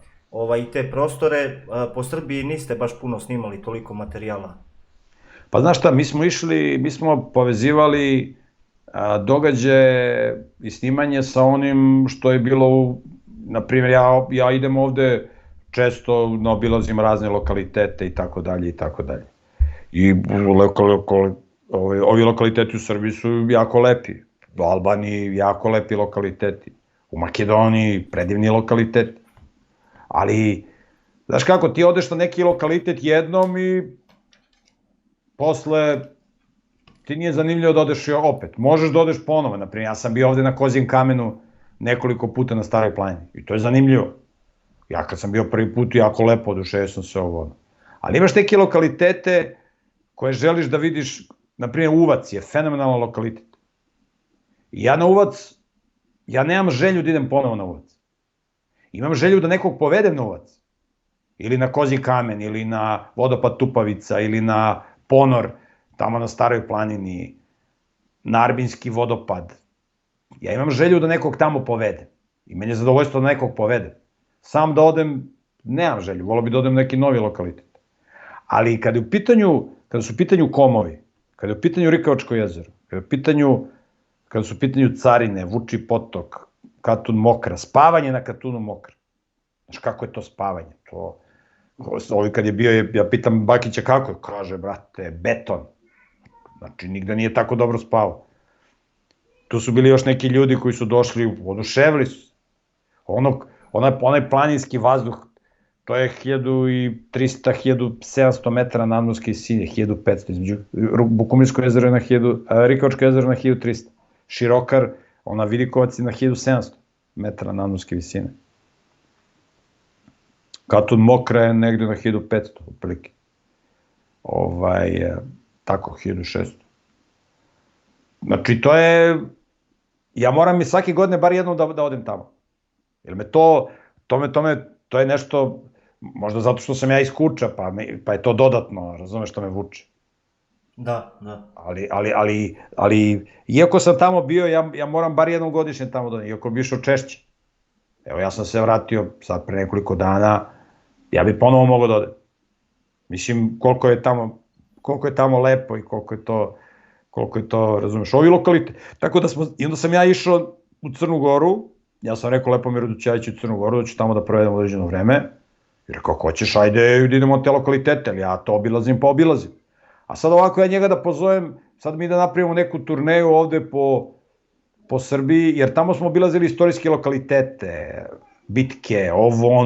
i te prostore, po Srbiji niste baš puno snimali toliko materijala. Pa znaš šta, mi smo povezivali događaje i snimanje sa onim što je bilo, na primjer, ja idem ovde često, obilazim razne lokalitete i tako dalje i tako dalje. I ovi lokaliteti u Srbiji su jako lepi, u Albaniji jako lepi lokaliteti, u Makedoniji predivni lokaliteti. Ali, znaš kako, ti odeš na neki lokalitet jednom i posle ti nije zanimljivo da odeš opet. Možeš da odeš ponovo, naprimjer, ja sam bio ovde na Kozjem kamenu nekoliko puta na Staroj planini i to je zanimljivo. Ja kad sam bio prvi put, jako lepo oduševio sam se ovo. Ali imaš neke lokalitete koje želiš da vidiš, naprimjer Uvac je fenomenalan lokalitet. I ja na Uvac, ja nemam želju da idem ponovo na Uvac. Imam želju da nekog povedem na Uvac. Ili na Kozji kamen, ili na vodopad Tupavica, ili na Ponor, tamo na Staroj planini, na Arbinski vodopad. Ja imam želju da nekog tamo povedem. I meni je zadovoljstvo da nekog povedem. Sam da odem, nemam želju, volio bi da odem na neki novi lokalitet. Ali kada su u pitanju Komovi, kada je u pitanju Rikavačko jezero, kada su u pitanju Carine, Vuči potok, Katun Mokra, spavanje na Katunu Mokra. Znaš kako je to spavanje? Ovi kad je bio, ja pitam Bakića kako je, kaže, brate, beton. Znači, nigde nije tako dobro spavao. Tu su bili još neki ljudi koji su došli, oduševili su. Onaj planinski vazduh, to je 1300-1700 metara nadmorske visine, 1500, između Bukumirsko jezero na 1000, Rikavačko jezero na 1300. Širokar, ona Vidikovac je na 1700 metara nadmorske visine. Katun Mokra je negde na 1500, otprilike. Tako, 1600. Znači, ja moram i svake godine bar jednom da odem tamo. Jer to je nešto, možda zato što sam ja iz Kuča, pa je to dodatno, razumeš, što me vuče. Da. Ali, iako sam tamo bio, ja moram bar jednom godišnje tamo da odem, iako bi išao češće. Evo, ja sam se vratio sad pre nekoliko dana, ja bi ponovo mogao da odem. Mislim, koliko je tamo lepo i koliko je to, razumeš, ovi lokalite. Tako da i onda sam ja išao u Crnu Goru, ja sam rekao Lepomiru Dućajiću u Crnu Goru, da ću tamo da provedem određeno vreme, i rekao, ako hoćeš, ajde da idemo na te lokalitete, ali ja to obilazim pa obilazim. A sad ovako ja njega da pozovem, sad mi da napravimo neku turneju ovde po Srbiji, jer tamo smo obilazili istorijske lokalitete, bitke,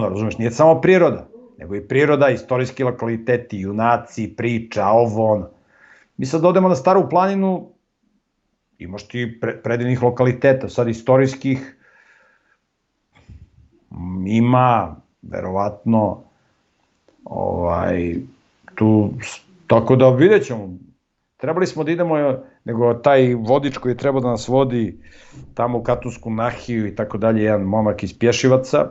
razumeš, nije samo priroda, nego i priroda, istorijski lokaliteti, junaci, priča, Mi sad odemo na Staru planinu, imaš ti predivnih lokaliteta, sad istorijskih, ima, verovatno, tu, tako da vidjet ćemo. Trebali smo da idemo, nego taj vodič koji je trebao da nas vodi tamo u Katunsku nahiju i tako dalje, jedan momak iz Pješivaca,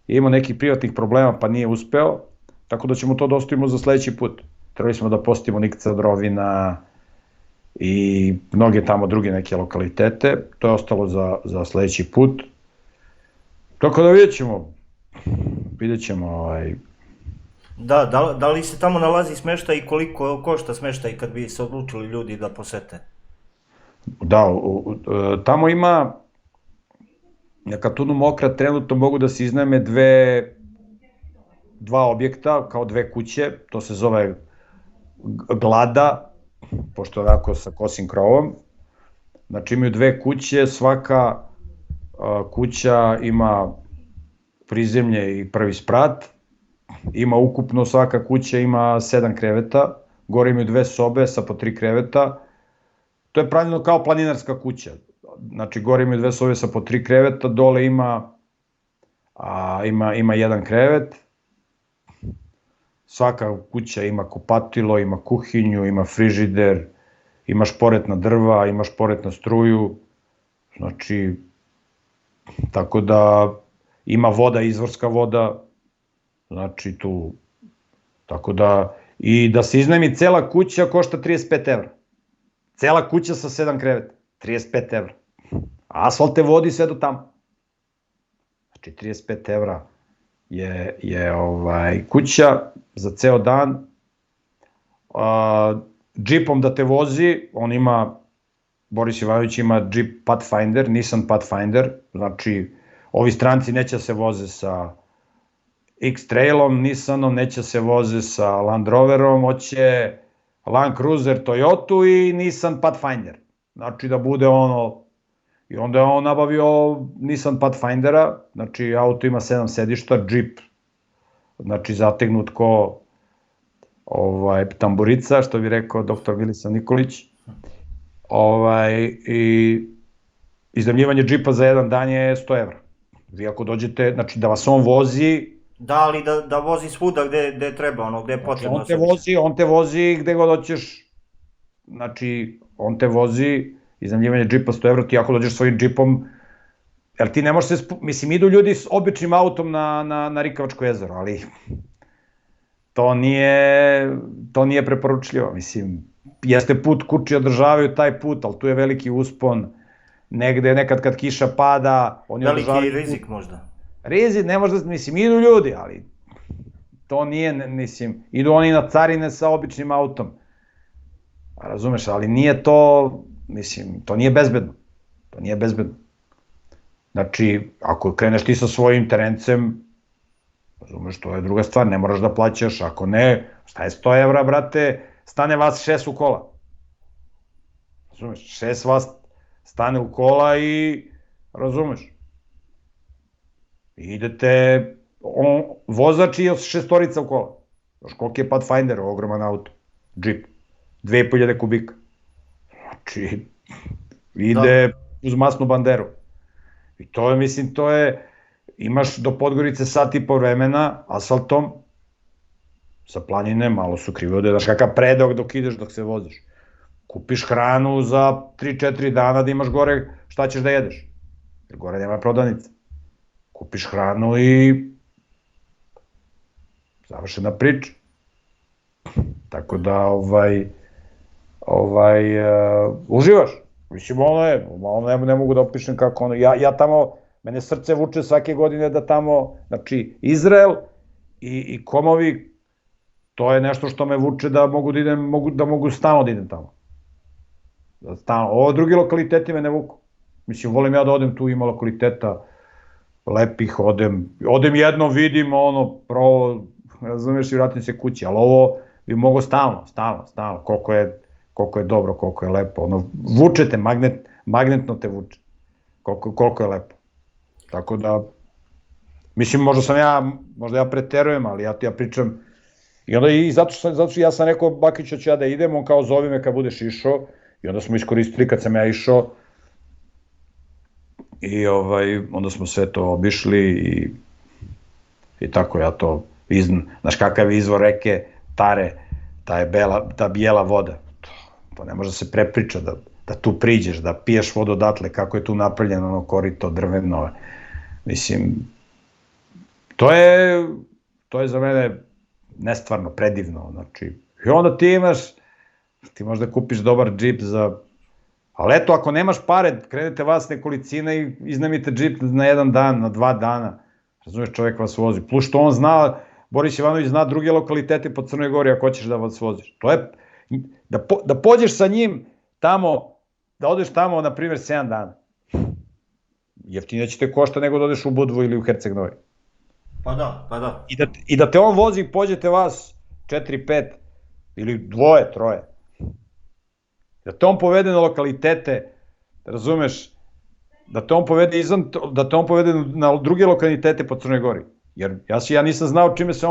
je imao nekih privatnih problema pa nije uspeo, tako da ćemo to da ostavimo za sledeći put. Trebali smo da posetimo Nikca Drovina i mnoge tamo druge neke lokalitete, to je ostalo za sledeći put. Tako da vidjet ćemo. Da li se tamo nalazi smeštaj i koliko košta smeštaj kad bi se odlučili ljudi da posete? Da, tamo ima, na Katunu Mokra trenutno mogu da se iznajme dva objekta, kao dve kuće, to se zove Glada, pošto je ovako sa kosim krovom. Znači imaju dve kuće, svaka kuća ima prizemlje i prvi sprat, ima ukupno, svaka kuća ima 7 kreveta, gore imaju 2 sobe sa po 3 kreveta, to je pravljeno kao planinarska kuća, znači gore imaju 2 sobe sa po 3 kreveta, dole ima 1 krevet, svaka kuća ima kupatilo, ima kuhinju, ima frižider, imaš poretna drva, imaš poretna struju, znači, tako da ima voda, izvorska voda, znači tu, tako da, i da se iznajmi cela kuća košta 35 evra. Cela kuća sa 7 kreveta, 35 evra. Asfalt te vodi sve do tamo. Znači 35 evra je kuća za ceo dan. Džipom da te vozi, on ima, Boris Ivanović ima Jeep Pathfinder, Nissan Pathfinder, znači ovi stranci neće se voze sa X-Trailom, Nissanom, neće se voze sa Land Roverom, hoće Land Cruiser, Toyotu i Nissan Pathfinder. Znači da bude ono, i onda je on nabavio Nissan Pathfindera, znači auto ima 7 sedišta, Jeep, znači zategnut ko tamburica, što bi rekao doktor Milisav Nikolić. I iznajmljivanje džipa za jedan dan je 100 evra. Vi ako dođete, znači da vas on vozi... Da, ali da vozi svuda gde treba, ono, gde je potrebno. On te vozi gde god hoćeš, znači on te vozi, iznajmljivanje džipa 100 evra, ti ako dođeš svojim džipom, jer ti ne možeš se, mislim, idu ljudi s običnim autom na Rikavačko jezero, ali to nije preporučljivo, mislim, jeste put, kući održavaju taj put, ali tu je veliki uspon, negde nekad kad kiša pada, oni održavaju... Veliki rizik možda. Rizik, ne možda, mislim, idu ljudi, ali to nije, mislim, idu oni na carine sa običnim autom, razumeš, ali nije to, mislim, to nije bezbedno, znači, ako kreneš ti sa svojim terencem, razumeš, to je druga stvar, ne moraš da plaćaš, ako ne, šta je 100 evra, brate, stane vas 6 u kola. Razumeš, 6 vas stane u kola i, razumeš, idete, vozač i 6 u kola. Znaš koliki je Pathfinder, ogroman auto, Jeep, 2500 kubika. Znači, ide uz masnu banderu. I to je, mislim, to je, imaš do Podgorice sat i po vremena, asfaltom, sa planine, malo su krive ode, znaš kakav predok dok ideš, dok se voziš. Kupiš hranu za 3-4 dana da imaš gore šta ćeš da jedeš. Jer gore nema prodavnica. Kupiš hranu i završena priča. Tako da, uživaš. Mislim, ne mogu da opišem kako ono, ja tamo, mene srce vuče svake godine da tamo, znači, Izrael i Komovi, to je nešto što me vuče da mogu stalno da idem tamo. Ovo drugi lokaliteti me ne vuku. Mislim, volim ja da odem tu, ima lokaliteta lepih, odem jedno, vidim, ono, pravo, razumeš, i vratim se kući, ali ovo bi mogo stalno, koliko je dobro, koliko je lepo, ono, vuče te, magnetno te vuče, koliko je lepo. Tako da, mislim, možda ja preterujem, ali ja pričam, i onda i zato što ja sam rekao Bakiću ću ja da idem, on kao zovi me kad budeš išao, i onda smo iskoristili kad sam ja išao, i onda smo sve to obišli i tako ja to, znaš kakav je izvor reke Tare, ta bijela voda, to ne može da se prepriča, da tu priđeš, da piješ vodu odatle, kako je tu napravljeno ono korito drveno, mislim, to je za mene nestvarno, predivno, znači, i onda ti možda kupiš dobar džip ali eto, ako nemaš pare, krenete vas nekolicina i iznajmite džip na jedan dan, na 2 dana, razumeš, čovjek vas vozi, plus što on zna, Boris Ivanović zna druge lokalitete po Crnoj Gori ako hoćeš da vas voziš, to je, da pođeš sa njim tamo, da odeš tamo, na primjer, 7 dana, jeftinije će te košta nego da odeš u Budvu ili u Herceg Novi. Pa da. I da te on vozi i pođete vas 4-5 ili 2-3. Da te on povede na lokalitete, razumeš, da te on povede na druge lokalitete po Crnoj Gori. Jer ja nisam znao čime se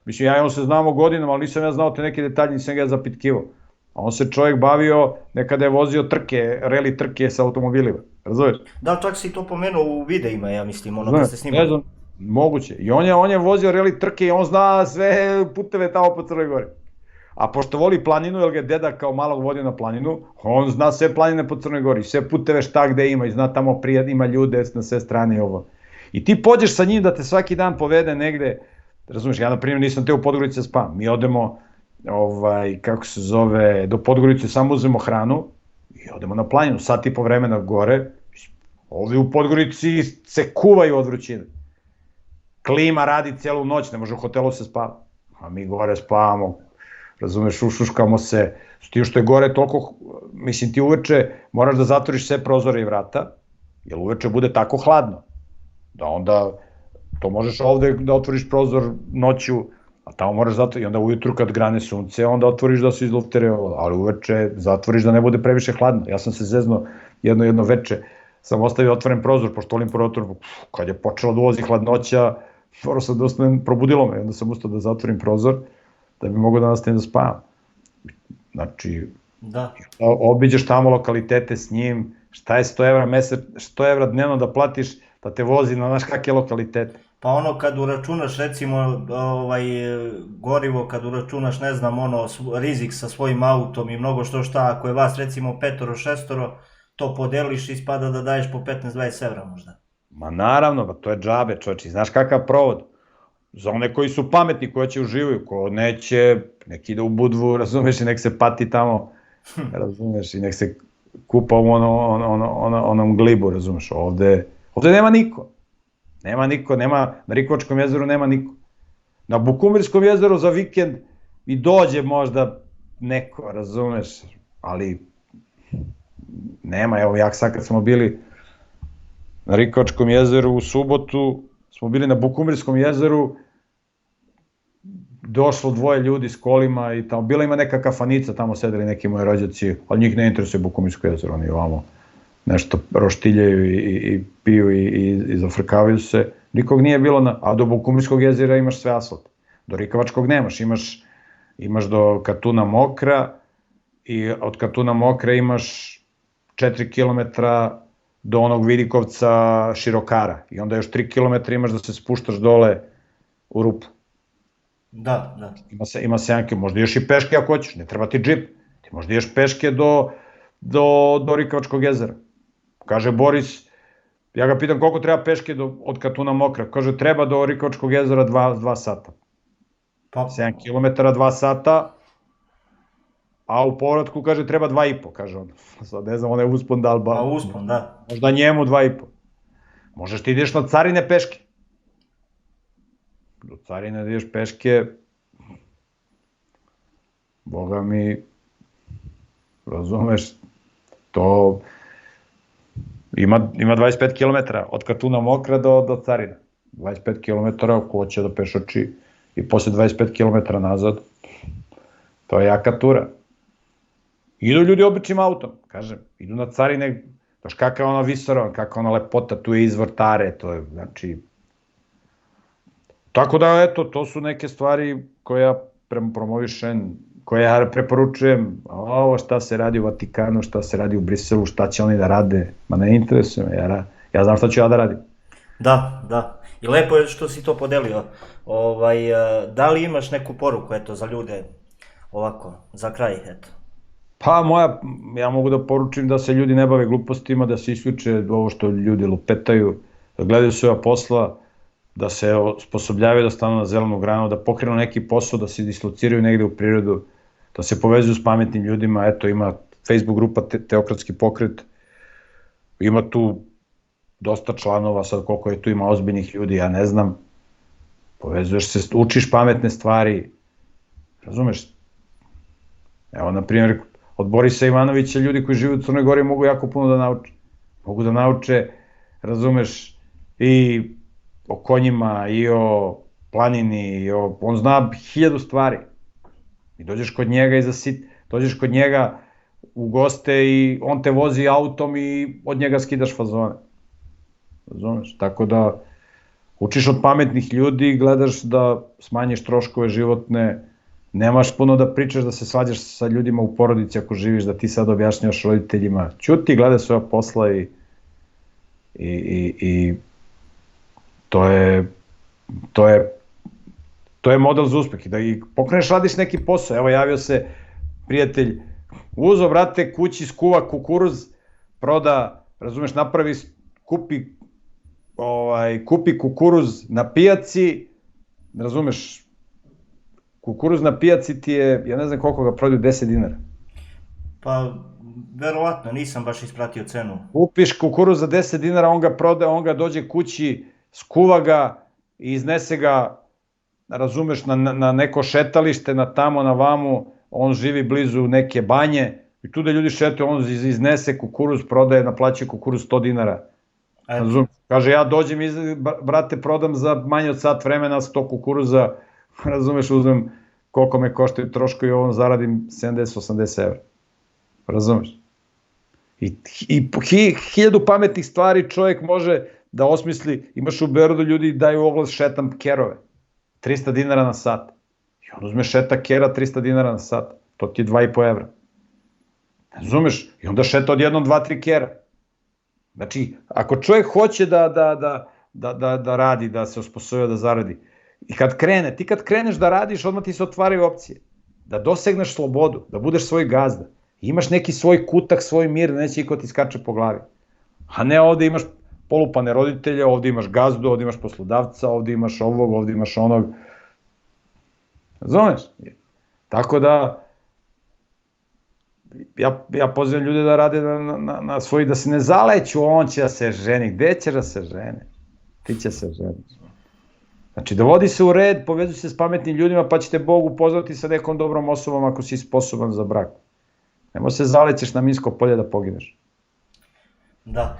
mislim, ja i on se znamo godinama, ali nisam ja znao te neke detalje, nisam ga ja zapitkivao. A on se čovjek bavio, nekada je vozio trke, reli trke sa automobilima, razumeš? Da, čak si to pomenuo u videima, ja mislim, ono da ste snimali. Moguće. I on je vozio reli trke i on zna sve puteve tamo po Crnoj Gori. A pošto voli planinu, jer ga je deda kao malog vodio na planinu, on zna sve planine po Crnoj Gori, sve puteve šta gde ima i zna tamo ima ljude na sve strane i ovo. I ti pođeš sa njim da te svaki dan povede negde, razumiješ, ja na primjer nisam teo u Podgorici da spavam, mi odemo, kako se zove, do Podgorice samo uzmemo hranu i odemo na planinu, sat i po vremena gore, ovdje u Podgorici se kuvaju od vrućine. Klima radi celu noć, ne može u hotelu se spava, a mi gore spavamo, razumeš, ušuškamo se, ti što je gore toliko, mislim ti uveče moraš da zatvoriš sve prozore i vrata, jer uveče bude tako hladno, da onda to možeš ovde da otvoriš prozor noću, a tamo moraš zatvoriti, i onda ujutru kad grane sunce, onda otvoriš da se izluftere, ali uveče zatvoriš da ne bude previše hladno. Ja sam se zeznuo jedno veče, sam ostavio otvoren prozor, pošto volim prozor, kad je počelo da uvozi hladnoća, morao sam da ostanem, probudilo me, onda sam ustao da zatvorim prozor, da bi mogo da nastavim da spavam. Znači, obiđeš tamo lokalitete s njim, šta je 100 evra mesec, 100 evra dnevno da platiš, da te vozi na naš kakve lokalitete. Pa ono kad uračunaš recimo gorivo, kad uračunaš ne znam rizik sa svojim autom i mnogo šta, ako je vas recimo 5-6, to podeliš i ispada da daješ po 15-20 evra možda. Ma naravno, to je džabe čovječi, znaš kakav provod? Za one koji su pametni, koji će uživaju, ko neće, nek ide u Budvu, razumeš, i nek se pati tamo, razumeš, i nek se kupa u onom glibu, razumeš, ovde nema niko. Nema niko, na Rikovačkom jezeru nema niko. Na Bukumirskom jezeru za vikend i dođe možda neko, razumeš, ali nema, evo jak sad kad smo bili na Rikovačkom jezeru u subotu, smo bili na Bukumirskom jezeru, došlo 2 ljudi s kolima i tamo, bila ima neka kafanica, tamo sedeli neki moji rođaci, ali njih ne interesuje Bukumirsko jezero, oni ovamo nešto roštiljaju i piju i zafrkavaju se. Nikog nije bilo, a do Bukumirskog jezera imaš sve asfalt. Do Rikovačkog nemaš, imaš do Katuna Mokra i od Katuna Mokra imaš 4 km do onog Vidikovca Širokara i onda još 3 km imaš da se spuštaš dole u rupu. Da. Ima 7 km, možda još i peške ako hoćeš, ne treba ti džip, ti možda još peške do Rikovačkog jezera. Kaže Boris, ja ga pitam koliko treba peške od Katuna Mokra, kaže treba do Rikovačkog jezera 2 sata. 7 km 2 sata, a u povratku kaže treba 2,5, kaže on. Sad ne znam, on je uspon da li ba... A uspon, da. Možda njemu 2,5. Možeš ti ideš na Carine peške. Do Carine da ideš peške, boga mi, razumeš, to ima 25 km od Katuna Mokra do Carina. 25 km ako hoće da pešači i posle 25 km nazad, to je jaka tura. Idu ljudi običnim autom, kažem, idu na Carine, znaš kakva je ona visoravan, kakva je ona lepota, tu je izvor Tare, to je, znači... Tako da, eto, to su neke stvari koje ja promovišem, koje ja preporučujem, ovo šta se radi u Vatikanu, šta se radi u Briselu, šta će oni da rade, ma ne interesuje me, ja znam šta ću ja da radim. Da, i lepo je što si to podelio. Da li imaš neku poruku, eto, za ljude, ovako, za kraj, eto? Pa ja mogu da poručim da se ljudi ne bave glupostima, da se isključe ovo što ljudi lupetaju, da gledaju svoja posla, da se osposobljavaju da stanu na zelenu granu, da pokrenu neki posao, da se dislociraju negde u prirodu, da se povezuju s pametnim ljudima, eto ima Facebook grupa Teokratski pokret, ima tu dosta članova, sad koliko je tu ima ozbiljnih ljudi, ja ne znam, povezuješ se, učiš pametne stvari, razumeš? Evo, na primjer, od Borisa Ivanovića ljudi koji žive u Crnoj Gori mogu jako puno da nauče. Mogu da nauče, razumeš, i o konjima, i o planini, on zna 1000 stvari. I dođeš kod njega dođeš kod njega u goste i on te vozi autom i od njega skidaš fazone. Razumeš? Tako da učiš od pametnih ljudi, gledaš da smanjiš troškove životne, nemaš puno da pričaš, da se svađaš sa ljudima u porodici ako živiš, da ti sad objašnjaš roditeljima. Ćuti, gledaj svoja posla i to je to je model za uspeh. I da i pokreneš, radiš neki posao. Evo, javio se prijatelj, uzo, brate, kući skuva kukuruz, proda, razumeš, napravi, kupi kukuruz na pijaci, razumeš, kukuruz na pijaci ti je, ja ne znam koliko ga prodaju, 10 dinara. Pa, verovatno, nisam baš ispratio cenu. Kupiš kukuruz za 10 dinara, on ga proda, on ga dođe kući, skuva ga i iznese ga, razumeš, na neko šetalište, na tamo, na vamo, on živi blizu neke banje i tu da ljudi šetaju, on iznese kukuruz, prodaje, naplaćuje kukuruz 100 dinara. Razumeš? Kaže, ja dođem, brate, prodam za manje od sat vremena 100 kukuruza, razumeš, uzmem koliko me koštaju troškovi, on zaradim 70-80 evra. Razumeš? I 1000 pametnih stvari čovjek može da osmisli. Imaš u Beogradu, ljudi daju oglas, šetam kerove, 300 dinara na sat. I on uzme šeta kera 300 dinara na sat, to ti je 2,5 evra. Razumeš? I onda šeta odjednom 2-3 kera. Znači, ako čovjek hoće da radi, da se osposobio da zaradi, i ti kad kreneš da radiš, odmah ti se otvaraju opcije. Da dosegneš slobodu, da budeš svoj gazda. Imaš neki svoj kutak, svoj mir, neće iko ti skače po glavi. A ne ovde imaš polupane roditelje, ovde imaš gazdu, ovde imaš poslodavca, ovde imaš ovog, ovde imaš onog. Razumeš? Tako da, ja pozivam ljude da rade na svoji, da se ne zaleću, on će da se ženi. Gde će da se žene? Ti će se ženiš. Znači, dovodi se u red, povezuj se s pametnim ljudima, pa ćete Bog upoznati sa nekom dobrom osobom ako si sposoban za brak. Nemo se zalećeš na minsko polje da pogineš. Da.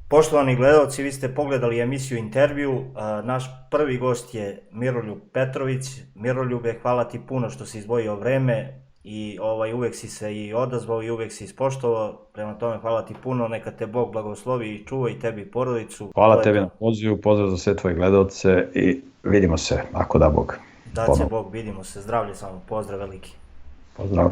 Poštovani gledalci, vi ste pogledali emisiju Intervju. Naš prvi gost je Miroljub Petrović. Miroljube, hvala ti puno što si izdvojio vreme i uvek si se i odazvao i uvek si ispoštovao. Prema tome, hvala ti puno, neka te Bog blagoslovi i čuva i tebi i porodicu. Hvala tebi na pozivu, pozdrav za sve tvoje gledalce i vidimo se, ako da Bog. Da će Bog, vidimo se. Zdravlje samo, pozdrav veliki. Pozdrav.